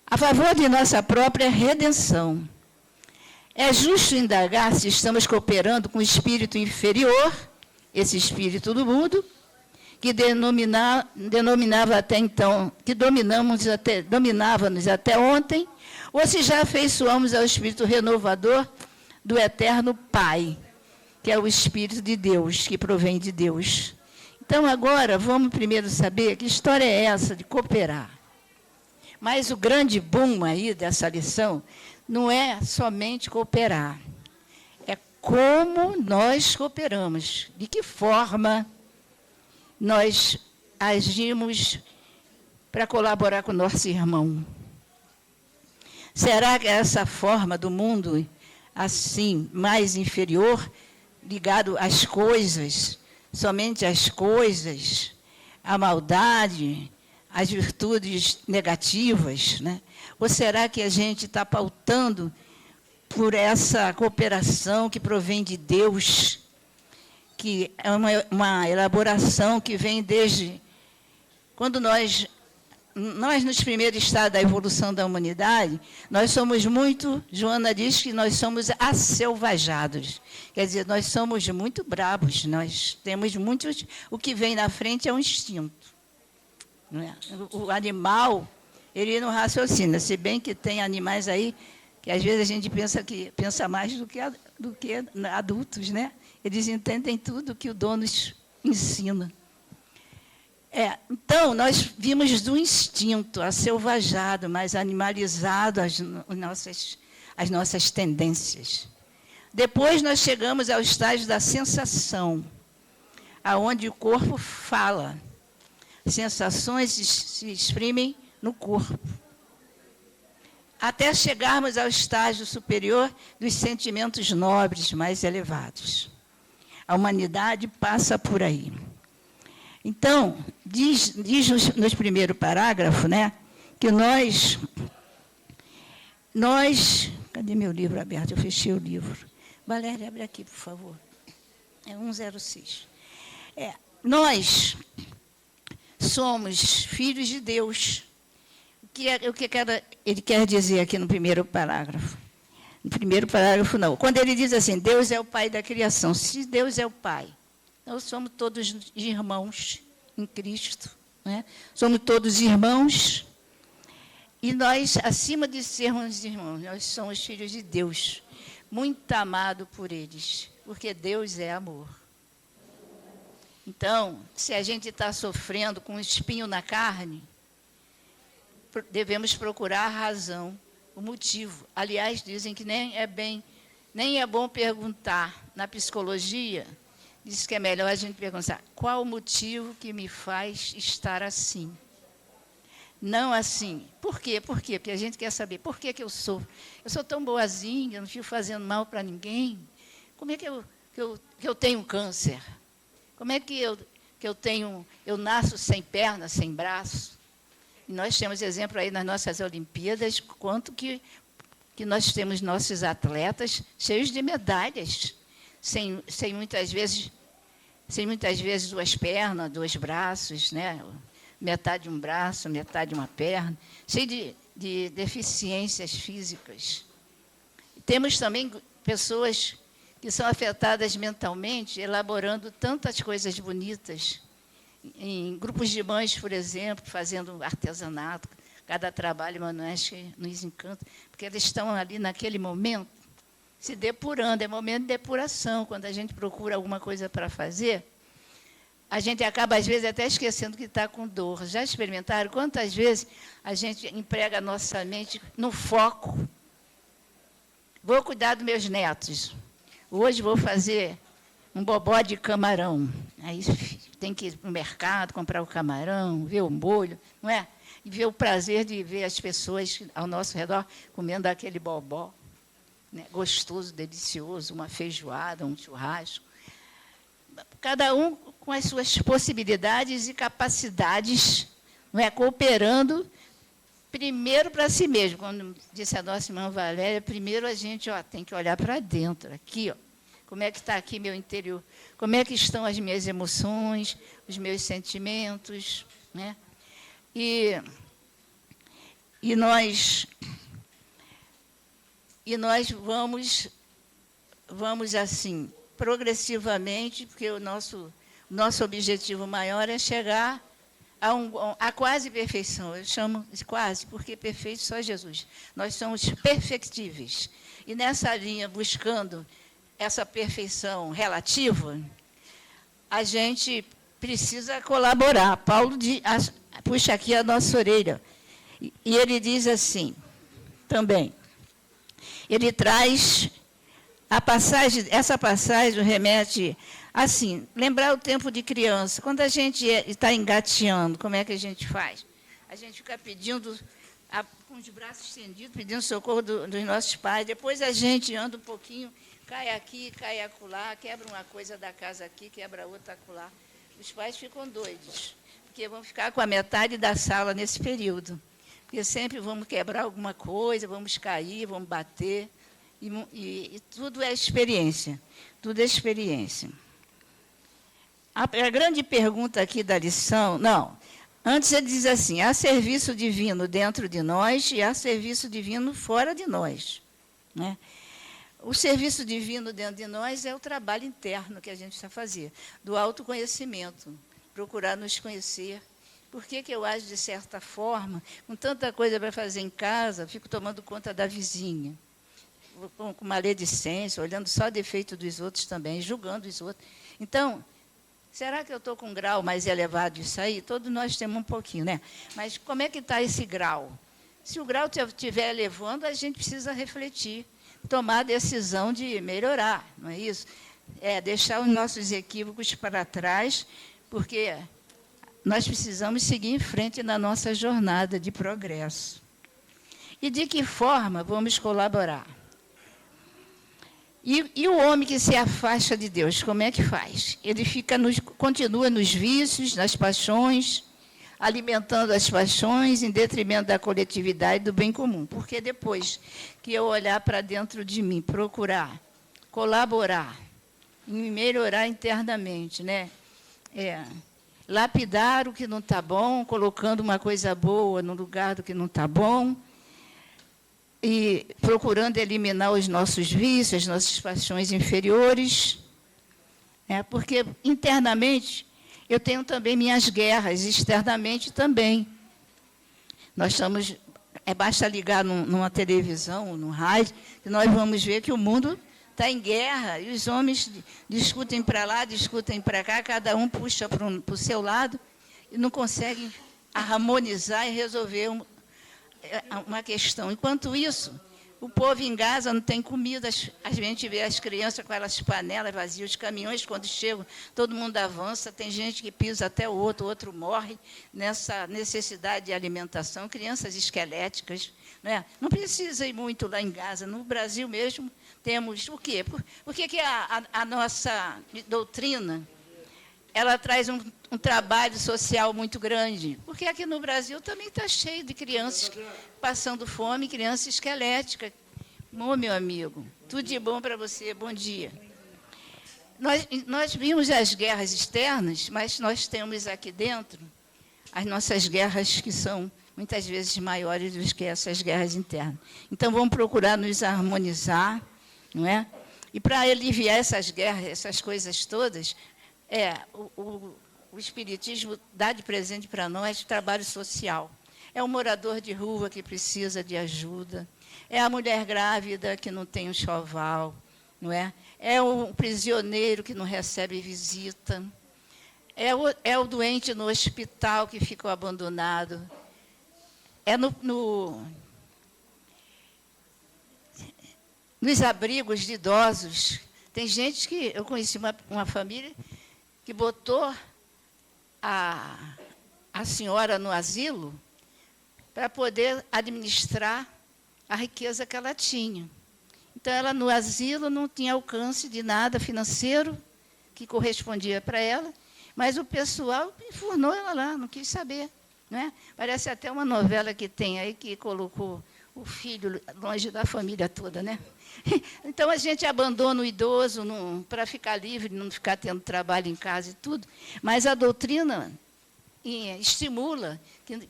S5: a favor de nossa própria redenção. É justo indagar se estamos cooperando com o espírito inferior, esse espírito do mundo, que denominava até então, que dominava-nos até ontem, ou se já afeiçoamos ao espírito renovador do eterno Pai, que é o Espírito de Deus, que provém de Deus. Então, agora, vamos primeiro saber que história é essa de cooperar. Mas o grande boom aí dessa lição não é somente cooperar. É como nós cooperamos, de que forma nós agimos para colaborar com o nosso irmão. Será que essa forma do mundo, assim, mais inferior, ligado às coisas, somente às coisas, à maldade, às virtudes negativas, né? Ou será que a gente está pautando por essa cooperação que provém de Deus, que é uma elaboração que vem desde quando nós nos primeiros estádios da evolução da humanidade, nós somos muito, Joana diz que nós somos aselvajados. Quer dizer, nós somos muito brabos, nós temos muitos, o que vem na frente é um instinto. Não é? O animal, ele não raciocina, se bem que tem animais aí, que às vezes a gente pensa mais do que adultos, né? Eles entendem tudo que o dono ensina. Então, nós vimos do instinto aselvajado, mais animalizado as nossas tendências. Depois nós chegamos ao estágio da sensação, aonde o corpo fala. Sensações se exprimem no corpo. Até chegarmos ao estágio superior dos sentimentos nobres, mais elevados. A humanidade passa por aí. Então, diz no primeiro parágrafo, né, que nós... Cadê meu livro aberto? Eu fechei o livro. Valéria, abre aqui, por favor. É 106. Nós somos filhos de Deus. O que ele quer dizer aqui no primeiro parágrafo? No primeiro parágrafo, não. Quando ele diz assim, Deus é o Pai da criação. Se Deus é o Pai, nós somos todos irmãos em Cristo. Né? Somos todos irmãos. E nós, acima de sermos irmãos, nós somos filhos de Deus. Muito amados por eles. Porque Deus é amor. Então, se a gente está sofrendo com um espinho na carne, devemos procurar a razão, o motivo. Aliás, dizem que nem é bom perguntar. Na psicologia, diz que é melhor a gente perguntar qual o motivo que me faz estar assim. Não assim. Por quê? Por quê? Porque a gente quer saber por que eu sou tão boazinha, não fico fazendo mal para ninguém. Como é que eu tenho câncer? Como é que eu nasço sem perna, sem braço? E nós temos exemplo aí nas nossas Olimpíadas, quanto que nós temos nossos atletas cheios de medalhas, sem muitas vezes 2 pernas, 2 braços, né? Metade de um braço, metade de uma perna, cheio de deficiências físicas. Temos também pessoas que são afetadas mentalmente, elaborando tantas coisas bonitas, em grupos de mães, por exemplo, fazendo artesanato, cada trabalho manuais que nos encanta, porque eles estão ali naquele momento, se depurando, é momento de depuração. Quando a gente procura alguma coisa para fazer, a gente acaba, às vezes, até esquecendo que está com dor. Já experimentaram quantas vezes a gente emprega a nossa mente no foco? Vou cuidar dos meus netos. Hoje vou fazer um bobó de camarão. Aí tem que ir para o mercado, comprar o camarão, ver o molho, não é? E ver o prazer de ver as pessoas ao nosso redor comendo aquele bobó, né? Gostoso, delicioso, uma feijoada, um churrasco. Cada um com as suas possibilidades e capacidades, não é? Cooperando primeiro para si mesmo. Como disse a nossa irmã Valéria, primeiro a gente tem que olhar para dentro, aqui, como é que está aqui meu interior, como é que estão as minhas emoções, os meus sentimentos, né? E nós vamos assim, progressivamente, porque o nosso objetivo maior é chegar a quase perfeição. Eu chamo de quase, porque perfeito só Jesus. Nós somos perfectíveis. E nessa linha, buscando essa perfeição relativa, a gente precisa colaborar. Paulo puxa aqui a nossa orelha. E ele diz assim, também. Ele traz essa passagem remete, assim, lembrar o tempo de criança. Quando a gente está engateando, como é que a gente faz? A gente fica pedindo, com os braços estendidos, pedindo socorro dos nossos pais. Depois a gente anda um pouquinho, cai aqui, cai acolá, quebra uma coisa da casa aqui, quebra outra acolá. Os pais ficam doidos, porque vão ficar com a metade da sala nesse período. Porque sempre vamos quebrar alguma coisa, vamos cair, vamos bater. E tudo é experiência. Tudo é experiência. A grande pergunta aqui da lição... Não, antes ele diz assim, há serviço divino dentro de nós e há serviço divino fora de nós. Né? O serviço divino dentro de nós é o trabalho interno que a gente precisa fazer, do autoconhecimento, procurar nos conhecer. Por que eu acho, de certa forma, com tanta coisa para fazer em casa, fico tomando conta da vizinha, com maledicência, olhando só o defeito dos outros também, julgando os outros. Então, será que eu estou com um grau mais elevado disso aí? Todos nós temos um pouquinho, né? Mas como é que está esse grau? Se o grau estiver elevando, a gente precisa refletir, tomar a decisão de melhorar, não é isso? Deixar os nossos equívocos para trás, porque nós precisamos seguir em frente na nossa jornada de progresso. E de que forma vamos colaborar? E o homem que se afasta de Deus, como é que faz? Ele continua nos vícios, nas paixões, alimentando as paixões em detrimento da coletividade e do bem comum. Porque depois que eu olhar para dentro de mim, procurar colaborar, e me melhorar internamente, né? Lapidar o que não está bom, colocando uma coisa boa no lugar do que não está bom, e procurando eliminar os nossos vícios, as nossas paixões inferiores. Porque internamente eu tenho também minhas guerras, externamente também. Nós estamos, basta ligar numa televisão, num rádio, que nós vamos ver que o mundo está em guerra, e os homens discutem para lá, discutem para cá, cada um puxa para o seu lado, e não conseguem harmonizar e resolver uma questão. Enquanto isso, o povo em Gaza não tem comida, a gente vê as crianças com aquelas panelas vazias, os caminhões, quando chegam, todo mundo avança, tem gente que pisa até o outro morre nessa necessidade de alimentação, crianças esqueléticas. Não precisa ir muito lá em Gaza, no Brasil mesmo temos o quê? Por que a nossa doutrina ela traz um trabalho social muito grande? Porque aqui no Brasil também está cheio de crianças passando fome, crianças esqueléticas. Meu amigo, tudo de bom para você, bom dia. Nós vimos as guerras externas, mas nós temos aqui dentro as nossas guerras que são muitas vezes maiores do que essas guerras internas. Então, vamos procurar nos harmonizar, não é? E para aliviar essas guerras, essas coisas todas, o Espiritismo dá de presente para nós trabalho social. É o morador de rua que precisa de ajuda, é a mulher grávida que não tem um enxoval, não é? É o prisioneiro que não recebe visita, é o doente no hospital que ficou abandonado, nos abrigos de idosos. Tem gente que... Eu conheci uma família que botou a senhora no asilo para poder administrar a riqueza que ela tinha. Então, ela no asilo não tinha alcance de nada financeiro que correspondia para ela, mas o pessoal enfurnou ela lá, não quis saber. Né? Parece até uma novela que tem aí que colocou o filho longe da família toda, né? Então, a gente abandona o idoso para ficar livre, não ficar tendo trabalho em casa e tudo, mas a doutrina estimula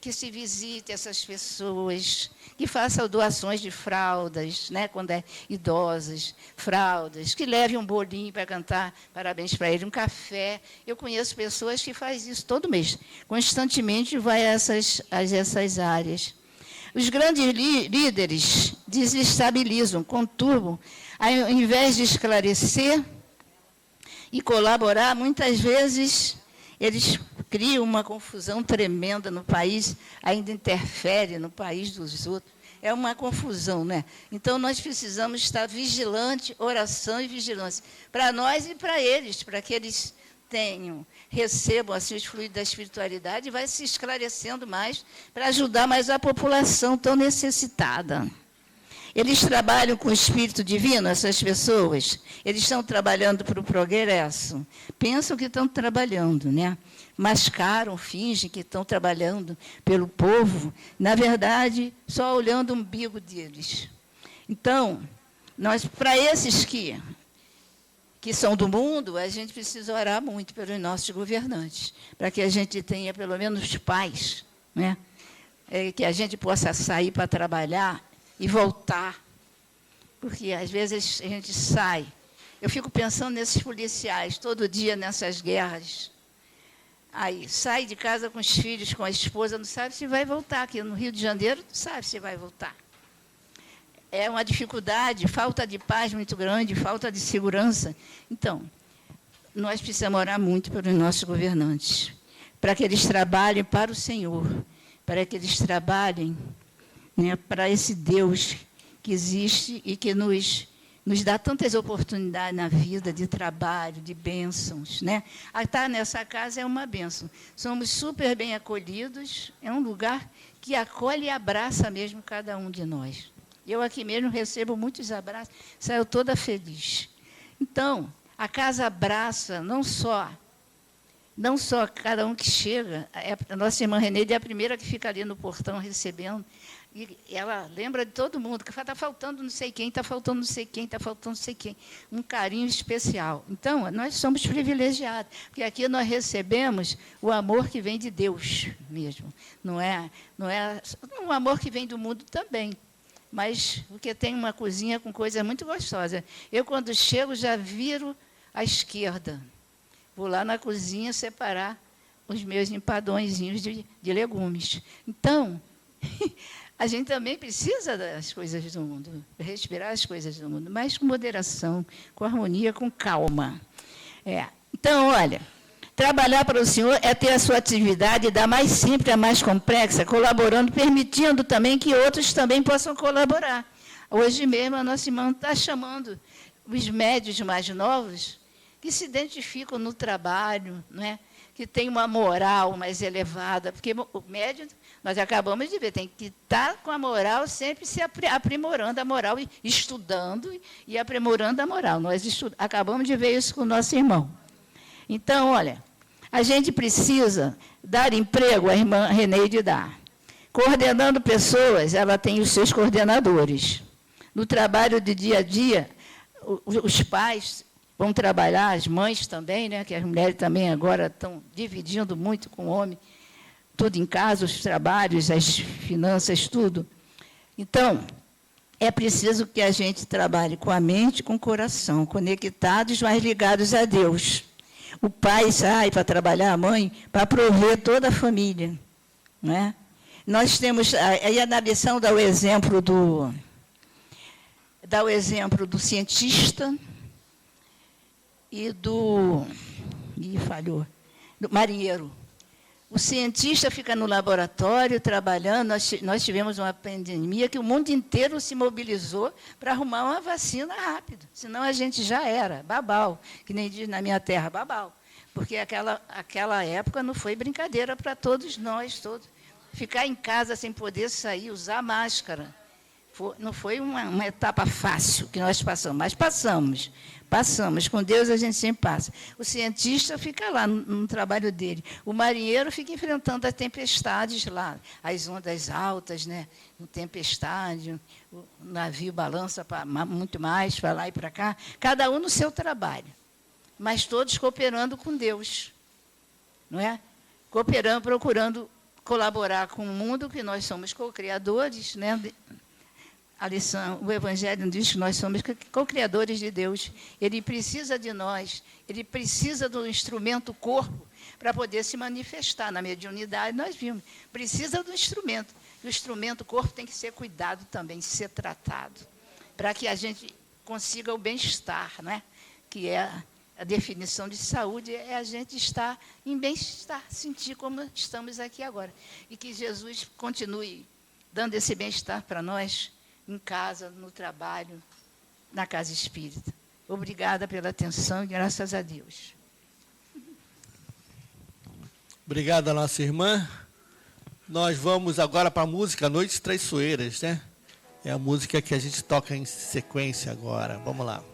S5: que se visite essas pessoas, que façam doações de fraldas, né, quando é idosas, fraldas, que leve um bolinho para cantar parabéns para ele, um café. Eu conheço pessoas que fazem isso todo mês, constantemente vai a essas áreas. Os grandes líderes desestabilizam, conturbam, ao invés de esclarecer e colaborar, muitas vezes eles criam uma confusão tremenda no país, ainda interfere no país dos outros. É uma confusão, né? Então, nós precisamos estar vigilantes, oração e vigilância, para nós e para eles, para que eles recebam assim, os fluidos da espiritualidade e vai se esclarecendo mais para ajudar mais a população tão necessitada. Eles trabalham com o Espírito Divino, essas pessoas? Eles estão trabalhando para o progresso? Pensam que estão trabalhando, né? Mascaram, fingem que estão trabalhando pelo povo, na verdade, só olhando o umbigo deles. Então, para esses que são do mundo, a gente precisa orar muito pelos nossos governantes, para que a gente tenha pelo menos paz, né? Que a gente possa sair para trabalhar e voltar, porque às vezes a gente sai. Eu fico pensando nesses policiais, todo dia nessas guerras. Aí sai de casa com os filhos, com a esposa, não sabe se vai voltar. Aqui no Rio de Janeiro, não sabe se vai voltar. É uma dificuldade, falta de paz muito grande, falta de segurança. Então, nós precisamos orar muito pelos nossos governantes, para que eles trabalhem para o Senhor, para que eles trabalhem, né, para esse Deus que existe e que nos dá tantas oportunidades na vida de trabalho, de bênçãos, né? Estar nessa casa é uma bênção. Somos super bem acolhidos, é um lugar que acolhe e abraça mesmo cada um de nós. Eu aqui mesmo recebo muitos abraços, saio toda feliz. Então, a casa abraça não só cada um que chega. A nossa irmã Reneide é a primeira que fica ali no portão recebendo. E ela lembra de todo mundo, que está faltando não sei quem, está faltando não sei quem, está faltando não sei quem. Um carinho especial. Então, nós somos privilegiados, porque aqui nós recebemos o amor que vem de Deus mesmo. Não é um amor que vem do mundo também, mas porque tem uma cozinha com coisa muito gostosa. Eu, quando chego, já viro à esquerda. Vou lá na cozinha separar os meus empadõezinhos de legumes. Então, a gente também precisa das coisas do mundo, respirar as coisas do mundo, mas com moderação, com harmonia, com calma. Então, olha, trabalhar para o Senhor é ter a sua atividade da mais simples à mais complexa, colaborando, permitindo também que outros também possam colaborar. Hoje mesmo, a nossa irmã está chamando os médios mais novos que se identificam no trabalho, né? Que tem uma moral mais elevada, porque o médio, nós acabamos de ver, tem que estar com a moral sempre se aprimorando a moral, estudando e aprimorando a moral. Nós acabamos de ver isso com o nosso irmão. Então, olha, a gente precisa dar emprego, a irmã Reneide dá. Coordenando pessoas, ela tem os seus coordenadores. No trabalho de dia a dia, os pais vão trabalhar, as mães também, né, que as mulheres também agora estão dividindo muito com o homem, tudo em casa, os trabalhos, as finanças, tudo. Então, é preciso que a gente trabalhe com a mente e com o coração, conectados, mas ligados a Deus. O pai sai para trabalhar, a mãe, para prover toda a família. Não é? Nós temos, aí na lição dá o exemplo do cientista, e do marinheiro. O cientista fica no laboratório trabalhando. Nós tivemos uma pandemia que o mundo inteiro se mobilizou para arrumar uma vacina rápido, senão a gente já era babau, que nem diz na minha terra, babau, porque aquela época não foi brincadeira para todos nós, todos. Ficar em casa sem poder sair, usar máscara, não foi uma etapa fácil que nós passamos, mas passamos. Com Deus a gente sempre passa. O cientista fica lá no trabalho dele. O marinheiro fica enfrentando as tempestades lá, as ondas altas, né? Tempestade, o navio balança muito mais para lá e para cá. Cada um no seu trabalho, mas todos cooperando com Deus, não é? Cooperando, procurando colaborar com o mundo, que nós somos co-criadores, né? A lição, o Evangelho diz que nós somos co-criadores de Deus. Ele precisa de nós, ele precisa do instrumento corpo para poder se manifestar. Na mediunidade, nós vimos, precisa do instrumento. E o instrumento corpo tem que ser cuidado também, ser tratado, para que a gente consiga o bem-estar, né? Que é A definição de saúde é a gente estar em bem-estar, sentir como estamos aqui agora. E que Jesus continue dando esse bem-estar para nós, em casa, no trabalho, na casa espírita. Obrigada pela atenção e graças a Deus.
S3: Obrigado, nossa irmã. Nós vamos agora para a música Noites Traiçoeiras, né? É a música que a gente toca em sequência agora. Vamos lá.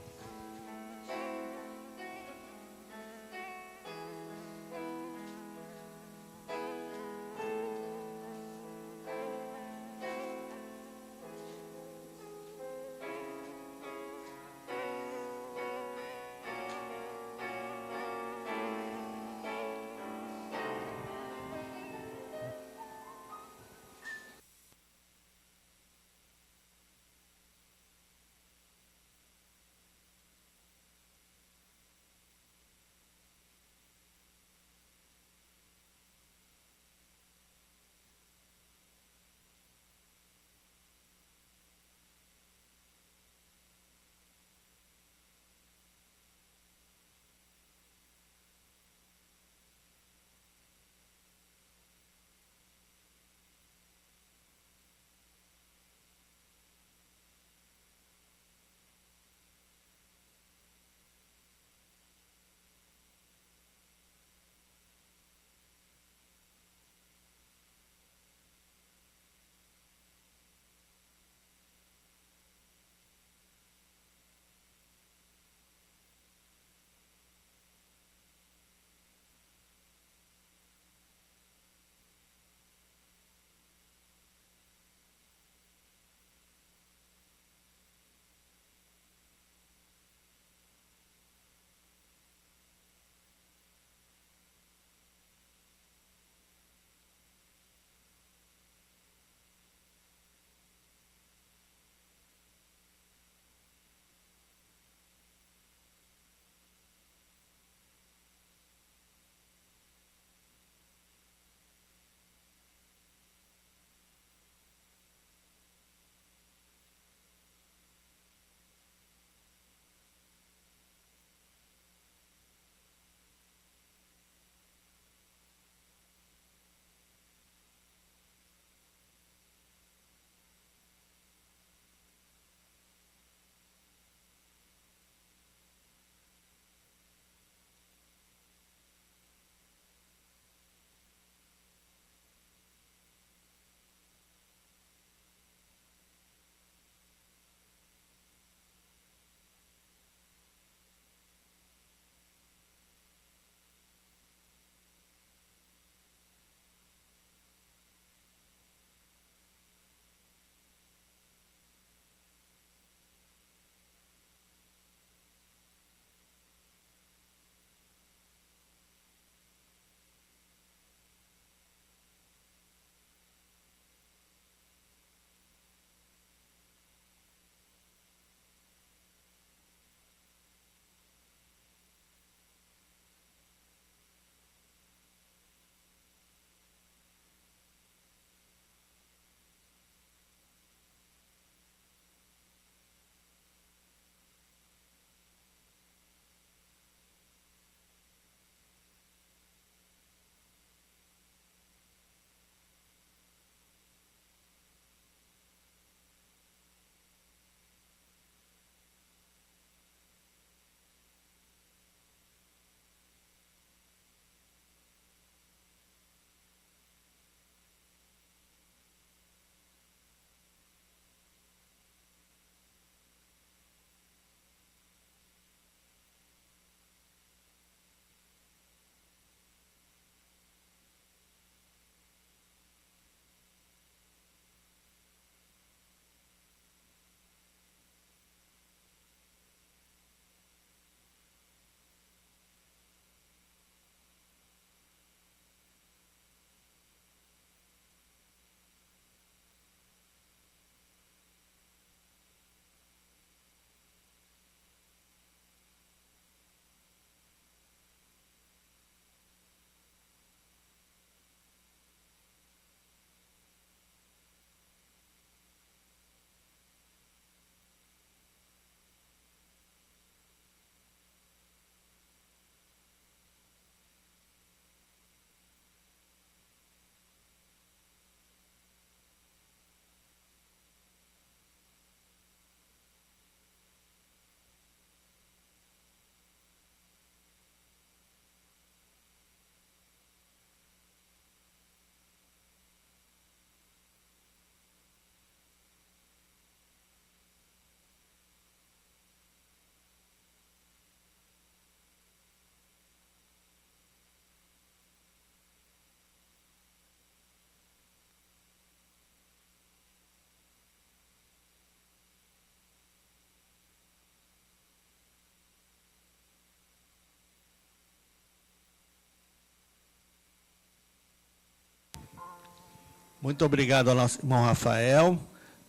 S3: Muito obrigado ao nosso irmão Rafael.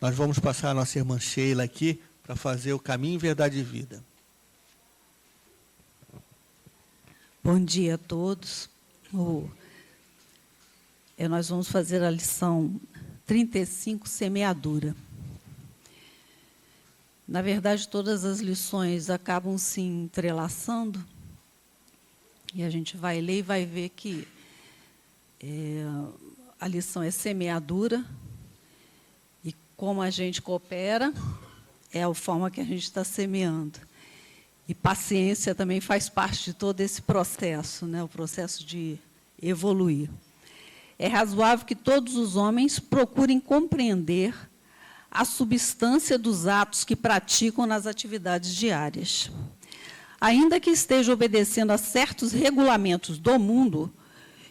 S3: Nós vamos passar a nossa irmã Sheila aqui para fazer o caminho, verdade e vida.
S6: Bom dia a todos. Nós vamos fazer a lição 35, semeadura. Na verdade, todas as lições acabam se entrelaçando, e a gente vai ler e vai ver que a lição é semeadura, e como a gente coopera, é a forma que a gente está semeando. E paciência também faz parte de todo esse processo, né? O processo de evoluir. É razoável que todos os homens procurem compreender a substância dos atos que praticam nas atividades diárias. Ainda que estejam obedecendo a certos regulamentos do mundo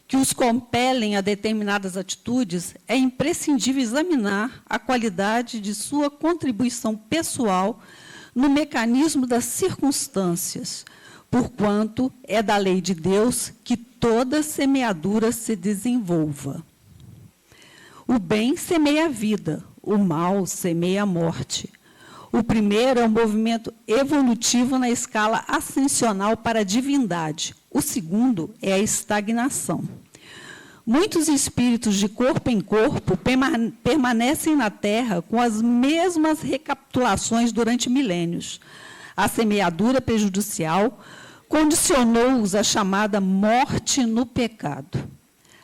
S6: que os compelem a determinadas atitudes, é imprescindível examinar a qualidade de sua contribuição pessoal no mecanismo das circunstâncias, porquanto é da lei de Deus que toda semeadura se desenvolva. O bem semeia a vida, o mal semeia a morte. O primeiro é um movimento evolutivo na escala ascensional para a divindade. O segundo é a estagnação. Muitos espíritos de corpo em corpo permanecem na Terra com as mesmas recapitulações durante milênios. A semeadura prejudicial condicionou-os à chamada morte no pecado.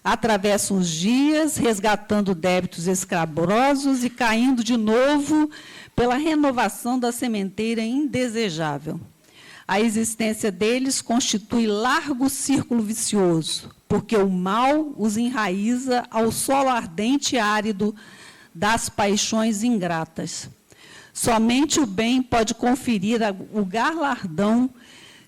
S6: Atravessam os dias, resgatando débitos escabrosos e caindo de novo pela renovação da sementeira indesejável. A existência deles constitui largo círculo vicioso, porque o mal os enraiza ao solo ardente e árido das paixões ingratas. Somente o bem pode conferir o galardão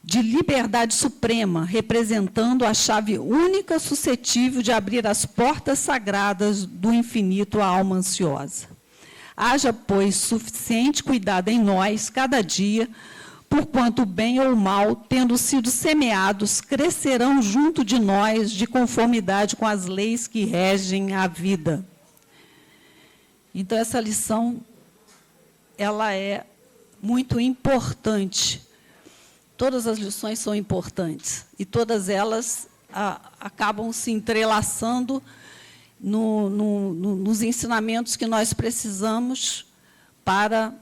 S6: de liberdade suprema, representando a chave única suscetível de abrir as portas sagradas do infinito à alma ansiosa. Haja, pois, suficiente cuidado em nós, cada dia, porquanto o bem ou o mal, tendo sido semeados, crescerão junto de nós, de conformidade com as leis que regem a vida. Então, essa lição, ela é muito importante. Todas as lições são importantes, e todas elas acabam se entrelaçando nos ensinamentos que nós precisamos para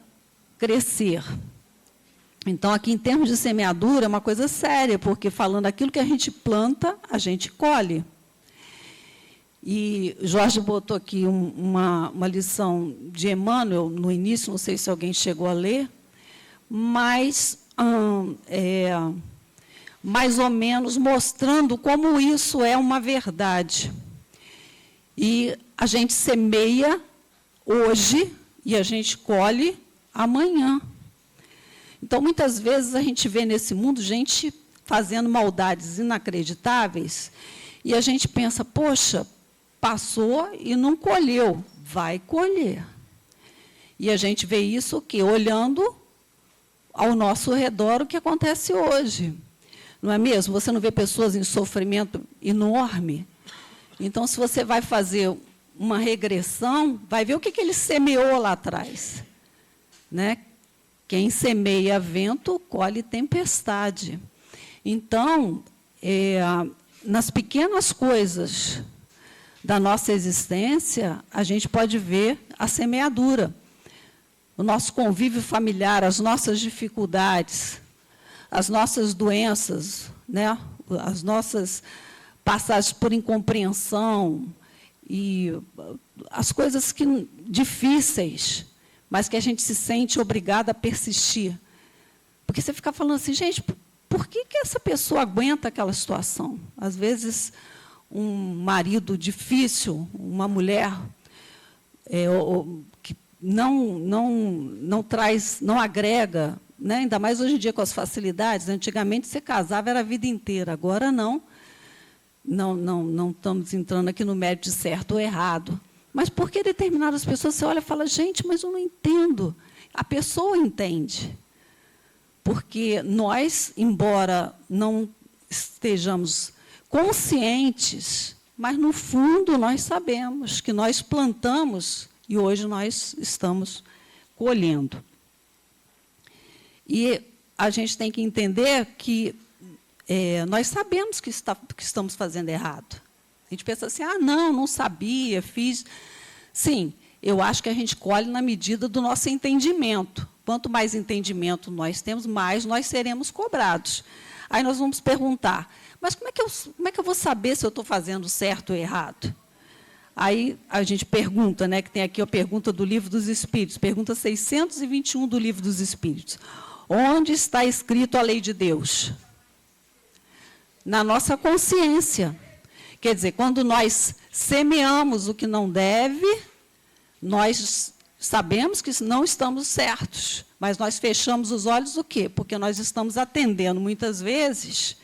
S6: crescer. Então, aqui, em termos de semeadura, é uma coisa séria, porque falando aquilo que a gente planta, a gente colhe. E Jorge botou aqui uma lição de Emmanuel no início, não sei se alguém chegou a ler, mas mais ou menos mostrando como isso é uma verdade. E a gente semeia hoje e a gente colhe amanhã. Então, muitas vezes, a gente vê nesse mundo gente fazendo maldades inacreditáveis e a gente pensa, poxa, passou e não colheu, vai colher. E a gente vê isso o quê? Olhando ao nosso redor o que acontece hoje. Não é mesmo? Você não vê pessoas em sofrimento enorme? Então, se você vai fazer uma regressão, vai ver o que ele semeou lá atrás. Né? Quem semeia vento, colhe tempestade. Então, nas pequenas coisas da nossa existência, a gente pode ver a semeadura. O nosso convívio familiar, as nossas dificuldades, as nossas doenças, né? As nossas passagens por incompreensão, e as coisas difíceis, mas que a gente se sente obrigado a persistir. Porque você fica falando assim, gente, por que essa pessoa aguenta aquela situação? Às vezes, um marido difícil, uma mulher que não traz, não agrega, né? Ainda mais hoje em dia com as facilidades. Antigamente, você casava era a vida inteira, agora não. Não estamos entrando aqui no mérito de certo ou errado. Mas por que determinadas pessoas, você olha e fala, gente, mas eu não entendo. A pessoa entende. Porque nós, embora não estejamos conscientes mas, no fundo, nós sabemos que nós plantamos e hoje nós estamos colhendo. E a gente tem que entender que nós sabemos que estamos fazendo errado. A gente pensa assim, não sabia, fiz. Sim, eu acho que a gente colhe na medida do nosso entendimento. Quanto mais entendimento nós temos, mais nós seremos cobrados. Aí nós vamos perguntar, mas como é que eu vou saber se eu estou fazendo certo ou errado? Aí a gente pergunta, né, que tem aqui a pergunta do Livro dos Espíritos, pergunta 621 do Livro dos Espíritos. Onde está escrito a lei de Deus? Na nossa consciência. Quer dizer, quando nós semeamos o que não deve, nós sabemos que não estamos certos, mas nós fechamos os olhos o quê? Porque nós estamos atendendo, muitas vezes,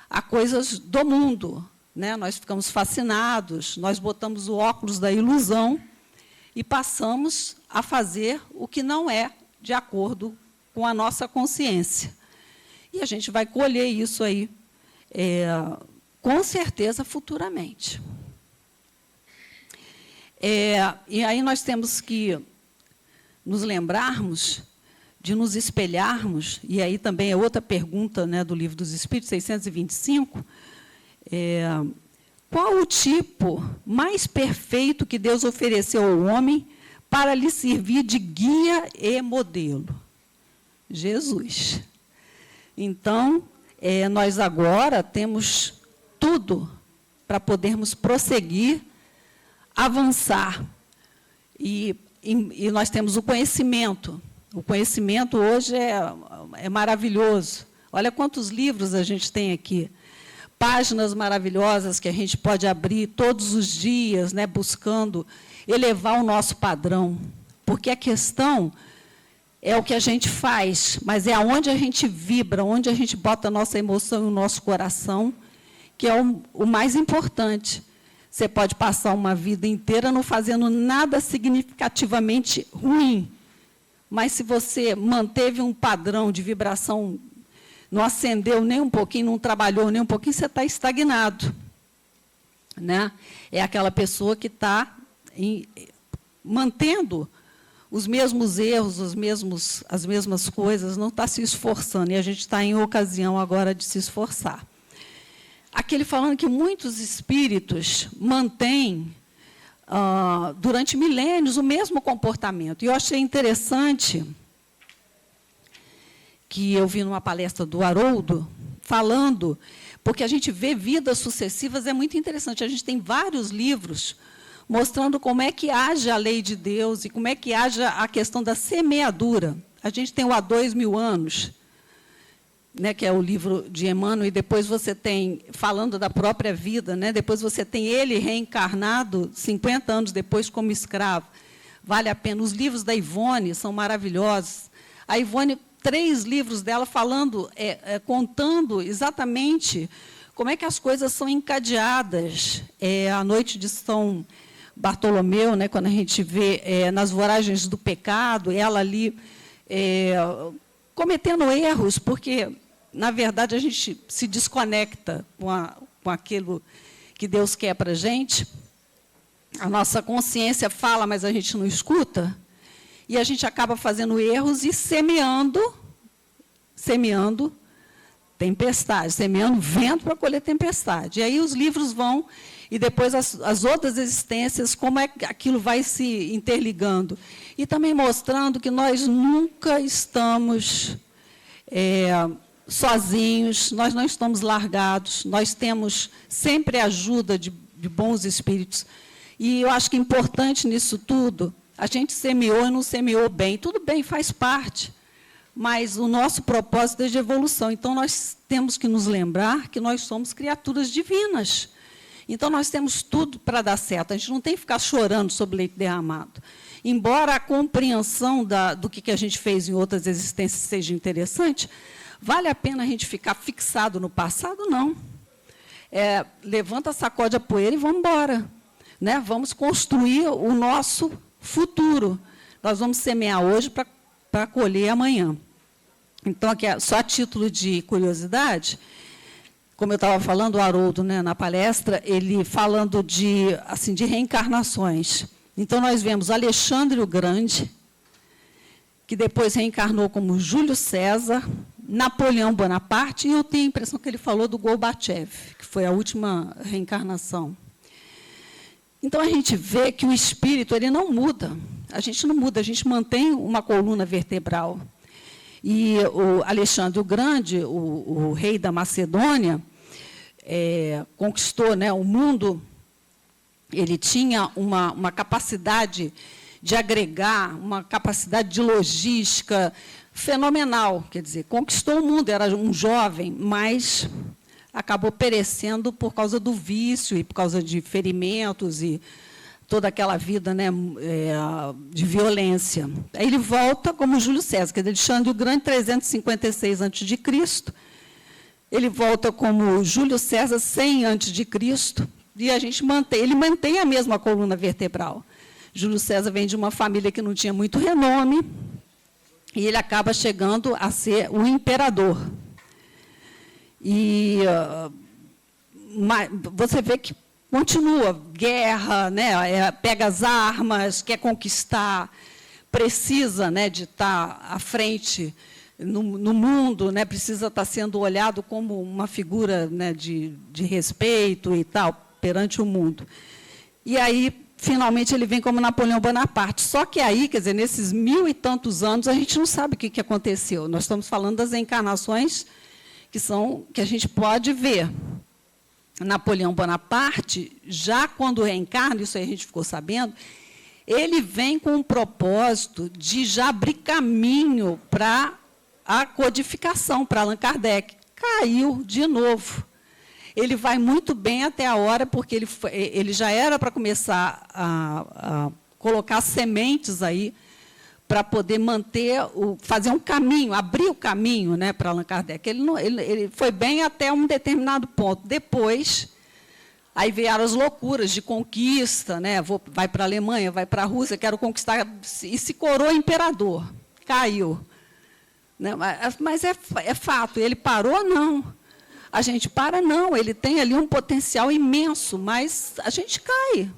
S6: a coisas do mundo, né? Nós ficamos fascinados, nós botamos o óculos da ilusão e passamos a fazer o que não é de acordo com a nossa consciência. E a gente vai colher isso aí, com certeza, futuramente. E aí nós temos que nos lembrarmos de nos espelharmos, e aí também é outra pergunta, né, do Livro dos Espíritos, 625, qual o tipo mais perfeito que Deus ofereceu ao homem para lhe servir de guia e modelo? Jesus. Então, nós agora temos tudo para podermos prosseguir, avançar. E nós temos o conhecimento. O conhecimento hoje é maravilhoso. Olha quantos livros a gente tem aqui. Páginas maravilhosas que a gente pode abrir todos os dias, né, buscando elevar o nosso padrão. Porque a questão é o que a gente faz, mas é aonde a gente vibra, onde a gente bota a nossa emoção e o nosso coração, que é o mais importante. Você pode passar uma vida inteira não fazendo nada significativamente ruim, mas se você manteve um padrão de vibração, não acendeu nem um pouquinho, não trabalhou nem um pouquinho, você está estagnado, né? É aquela pessoa que está mantendo os mesmos erros, as mesmas coisas, não está se esforçando, e a gente está em ocasião agora de se esforçar. Aquele falando que muitos espíritos mantêm, durante milênios, o mesmo comportamento. E eu achei interessante que eu vi numa palestra do Haroldo, falando, porque a gente vê vidas sucessivas, é muito interessante. A gente tem vários livros mostrando como é que age a lei de Deus e como é que age a questão da semeadura. A gente tem o Há 2000 anos, né, que é o livro de Emmanuel, e depois você tem, falando da própria vida, né, depois você tem ele reencarnado 50 anos depois como escravo. Vale a pena. Os livros da Ivone são maravilhosos. A Ivone, 3 livros dela falando, contando exatamente como é que as coisas são encadeadas. A noite de São Bartolomeu, né, quando a gente vê nas voragens do pecado, ela ali cometendo erros, porque, na verdade, a gente se desconecta com aquilo que Deus quer para a gente. A nossa consciência fala, mas a gente não escuta, e a gente acaba fazendo erros e semeando tempestade, semeando vento para colher tempestade. E aí os livros vão, e depois as outras existências, como é que aquilo vai se interligando. E também mostrando que nós nunca estamos sozinhos, nós não estamos largados, nós temos sempre a ajuda de bons espíritos. E eu acho que é importante nisso tudo, a gente semeou e não semeou bem. Tudo bem, faz parte, mas o nosso propósito é de evolução. Então, nós temos que nos lembrar que nós somos criaturas divinas. Então, nós temos tudo para dar certo. A gente não tem que ficar chorando sobre leite derramado. Embora a compreensão do que a gente fez em outras existências seja interessante, vale a pena a gente ficar fixado no passado? Não. Levanta, sacode a poeira e vamos embora. Né? Vamos construir o nosso futuro. Nós vamos semear hoje para colher amanhã. Então, aqui, só a título de curiosidade, como eu estava falando, o Haroldo, né, na palestra, ele falando de reencarnações. Então, nós vemos Alexandre o Grande, que depois reencarnou como Júlio César, Napoleão Bonaparte, e eu tenho a impressão que ele falou do Gorbachev, que foi a última reencarnação. Então, a gente vê que o espírito ele não muda. A gente não muda, a gente mantém uma coluna vertebral. E o Alexandre o Grande, o rei da Macedônia, conquistou, né, o mundo. Ele tinha uma capacidade de agregar, uma capacidade de logística fenomenal. Quer dizer, conquistou o mundo, era um jovem, mas acabou perecendo por causa do vício e por causa de ferimentos e toda aquela vida, né, de violência. Aí ele volta como Júlio César, quer dizer, Alexandre o Grande, 356 a.C., ele volta como Júlio César, 100 a.C., e a gente ele mantém a mesma coluna vertebral. Júlio César vem de uma família que não tinha muito renome, e ele acaba chegando a ser o imperador. E você vê que continua guerra, né, pega as armas, quer conquistar, precisa, né, de estar à frente no mundo, né, precisa estar sendo olhado como uma figura, né, de respeito e tal, perante o mundo. E aí, finalmente, ele vem como Napoleão Bonaparte. Só que aí, quer dizer, nesses 1000 e tantos anos, a gente não sabe o que aconteceu. Nós estamos falando das encarnações que a gente pode ver. Napoleão Bonaparte, já quando reencarna, isso aí a gente ficou sabendo, ele vem com um propósito de já abrir caminho para a codificação, para Allan Kardec. Caiu de novo. Ele vai muito bem até a hora, porque ele já era para começar a colocar sementes aí, para poder fazer um caminho, abrir o caminho, né, para Allan Kardec. Ele foi bem até um determinado ponto. Depois, aí vieram as loucuras de conquista, né, vai para a Alemanha, vai para a Rússia, quero conquistar, e se coroou imperador. Caiu. Né, mas é fato, ele parou, não. A gente para, não, ele tem ali um potencial imenso, mas a gente cai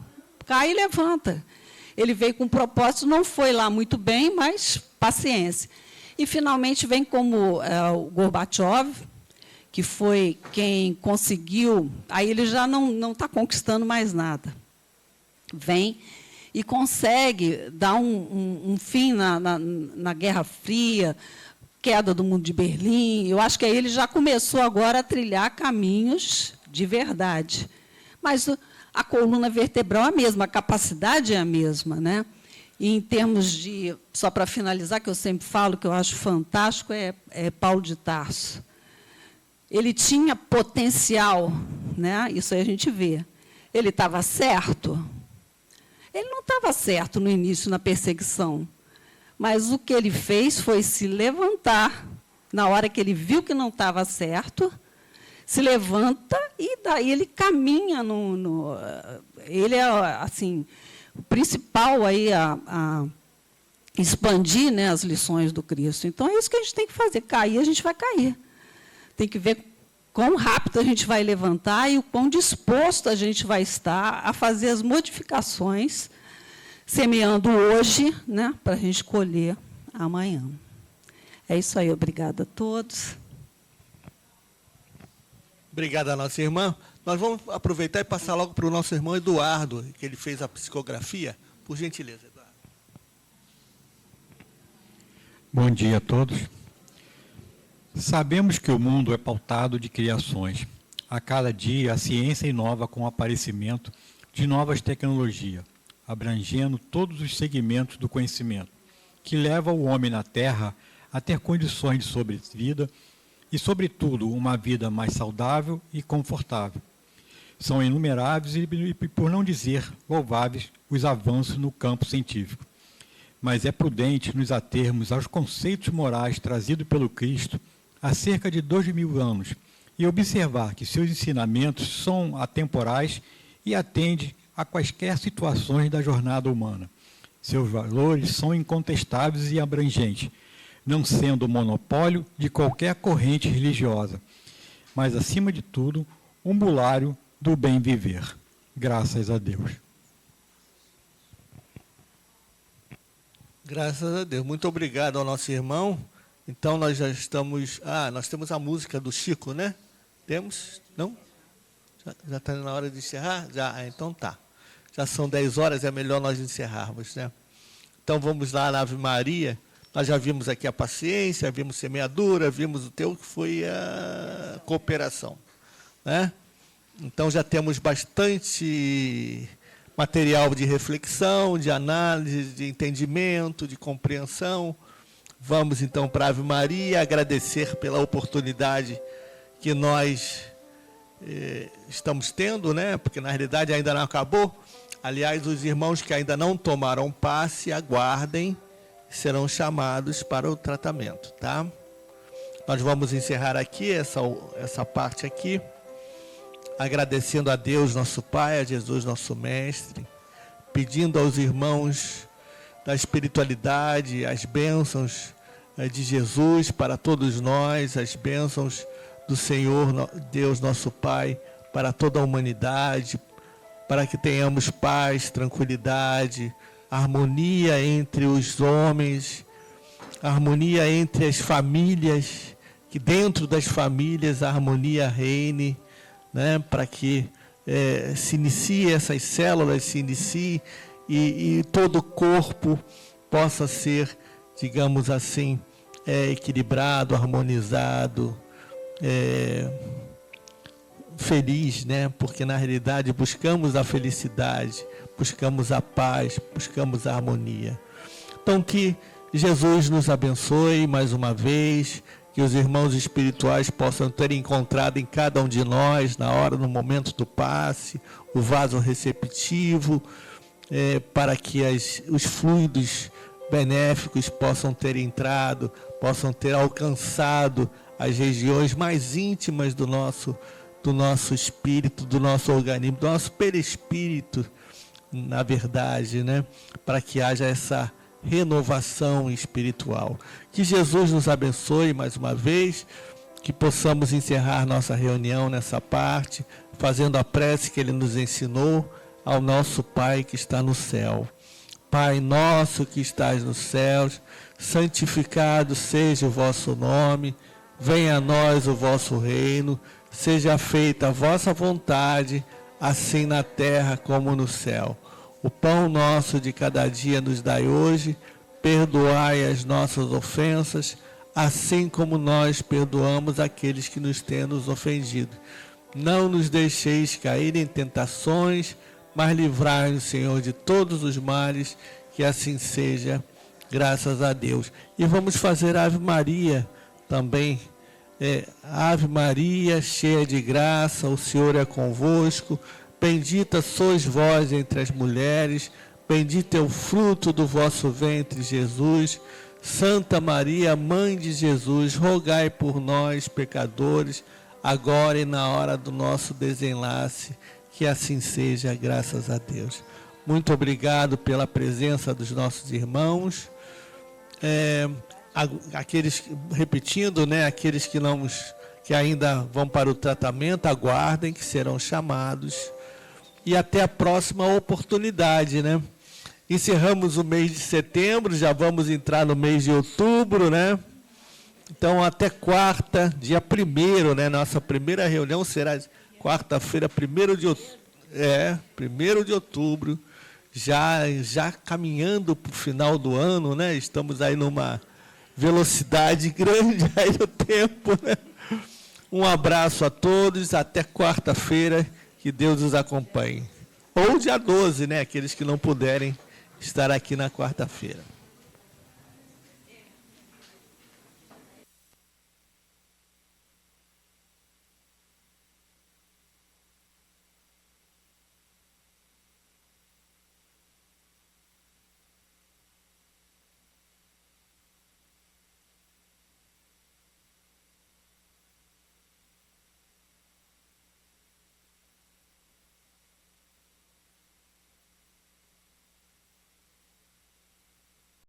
S6: e levanta. Ele veio com um propósito, não foi lá muito bem, mas paciência. E, finalmente, vem como o Gorbachev, que foi quem conseguiu, aí ele já não está conquistando mais nada. Vem e consegue dar um fim na Guerra Fria, queda do Muro de Berlim. Eu acho que aí ele já começou agora a trilhar caminhos de verdade. Mas a coluna vertebral é a mesma, a capacidade é a mesma, né? E em termos de, só para finalizar, que eu sempre falo, que eu acho fantástico, é Paulo de Tarso. Ele tinha potencial, né? Isso aí a gente vê. Ele estava certo? Ele não estava certo no início, na perseguição. Mas o que ele fez foi se levantar, na hora que ele viu que não estava certo, se levanta e daí ele caminha ele é assim o principal aí a expandir, né, as lições do Cristo. Então é isso que a gente tem que fazer. Cair, a gente vai cair. Tem que ver quão rápido a gente vai levantar e o quão disposto a gente vai estar a fazer as modificações, semeando hoje, né, para a gente colher amanhã. É isso aí. Obrigada a todos.
S3: Obrigada, nossa irmã. Nós vamos aproveitar e passar logo para o nosso irmão Eduardo, que ele fez a psicografia. Por gentileza, Eduardo.
S7: Bom dia a todos. Sabemos que o mundo é pautado de criações. A cada dia, a ciência inova com o aparecimento de novas tecnologias, abrangendo todos os segmentos do conhecimento, que leva o homem na Terra a ter condições de sobrevida e, sobretudo, uma vida mais saudável e confortável. São inumeráveis e, por não dizer, louváveis os avanços no campo científico. Mas é prudente nos atermos aos conceitos morais trazidos pelo Cristo há cerca de 2000 anos e observar que seus ensinamentos são atemporais e atendem a quaisquer situações da jornada humana. Seus valores são incontestáveis e abrangentes, não sendo monopólio de qualquer corrente religiosa. mas, acima de tudo, um bulário do bem viver. Graças a Deus.
S3: Graças a Deus. Muito obrigado ao nosso irmão. Então, nós já estamos... nós temos a música do Chico, né? Temos? Não? Já está na hora de encerrar? Já, então tá. Já são 10 horas, é melhor nós encerrarmos, né? Então, vamos lá na Ave Maria. Nós já vimos aqui a paciência, vimos semeadura, vimos o teu que foi a cooperação, né? Então, já temos bastante material de reflexão, de análise, de entendimento, de compreensão. Vamos, então, para a Ave Maria, agradecer pela oportunidade que nós estamos tendo, né? Porque, na realidade, ainda não acabou. Aliás, os irmãos que ainda não tomaram passe, aguardem, serão chamados para o tratamento, tá? Nós vamos encerrar aqui essa parte aqui, agradecendo a Deus, nosso Pai, a Jesus, nosso Mestre, pedindo aos irmãos da espiritualidade, as bênçãos de Jesus para todos nós, as bênçãos do Senhor, Deus, nosso Pai, para toda a humanidade, para que tenhamos paz, tranquilidade, harmonia entre os homens, harmonia entre as famílias, que dentro das famílias a harmonia reine, né, para que se inicie essas células, se inicie e todo o corpo possa ser, digamos assim, equilibrado, harmonizado, feliz, né? Porque na realidade buscamos a felicidade, buscamos a paz, buscamos a harmonia. Então que Jesus nos abençoe mais uma vez, que os irmãos espirituais possam ter encontrado em cada um de nós, na hora, no momento do passe, o vaso receptivo, para que os fluidos benéficos possam ter entrado, possam ter alcançado as regiões mais íntimas do nosso espírito, do nosso organismo, do nosso perispírito, na verdade, né? Para que haja essa renovação espiritual. Que Jesus nos abençoe mais uma vez, que possamos encerrar nossa reunião nessa parte, fazendo a prece que Ele nos ensinou ao nosso Pai que está no céu. Pai nosso que estás nos céus, santificado seja o vosso nome, venha a nós o vosso reino, seja feita a vossa vontade, assim na terra como no céu. O pão nosso de cada dia nos dai hoje, perdoai as nossas ofensas, assim como nós perdoamos aqueles que nos têm nos ofendido. Não nos deixeis cair em tentações, mas livrai-nos, Senhor, de todos os males, que assim seja, graças a Deus. E vamos fazer a Ave Maria também. Ave Maria, cheia de graça, o Senhor é convosco, bendita sois vós entre as mulheres, bendito é o fruto do vosso ventre, Jesus. Santa Maria, Mãe de Jesus, rogai por nós, pecadores, agora e na hora do nosso desenlace, que assim seja, graças a Deus. Muito obrigado pela presença dos nossos irmãos. Aqueles, repetindo, né, aqueles que ainda vão para o tratamento, aguardem que serão chamados. E até a próxima oportunidade, né? Encerramos o mês de setembro, já vamos entrar no mês de outubro, né? Então, até quarta, dia 1º, né? Nossa primeira reunião será quarta-feira, 1º de outubro, já caminhando para o final do ano, né? Estamos aí numa velocidade grande aí no tempo, né? Um abraço a todos, até quarta-feira, que Deus os acompanhe. Ou dia 12, né? Aqueles que não puderem estar aqui na quarta-feira.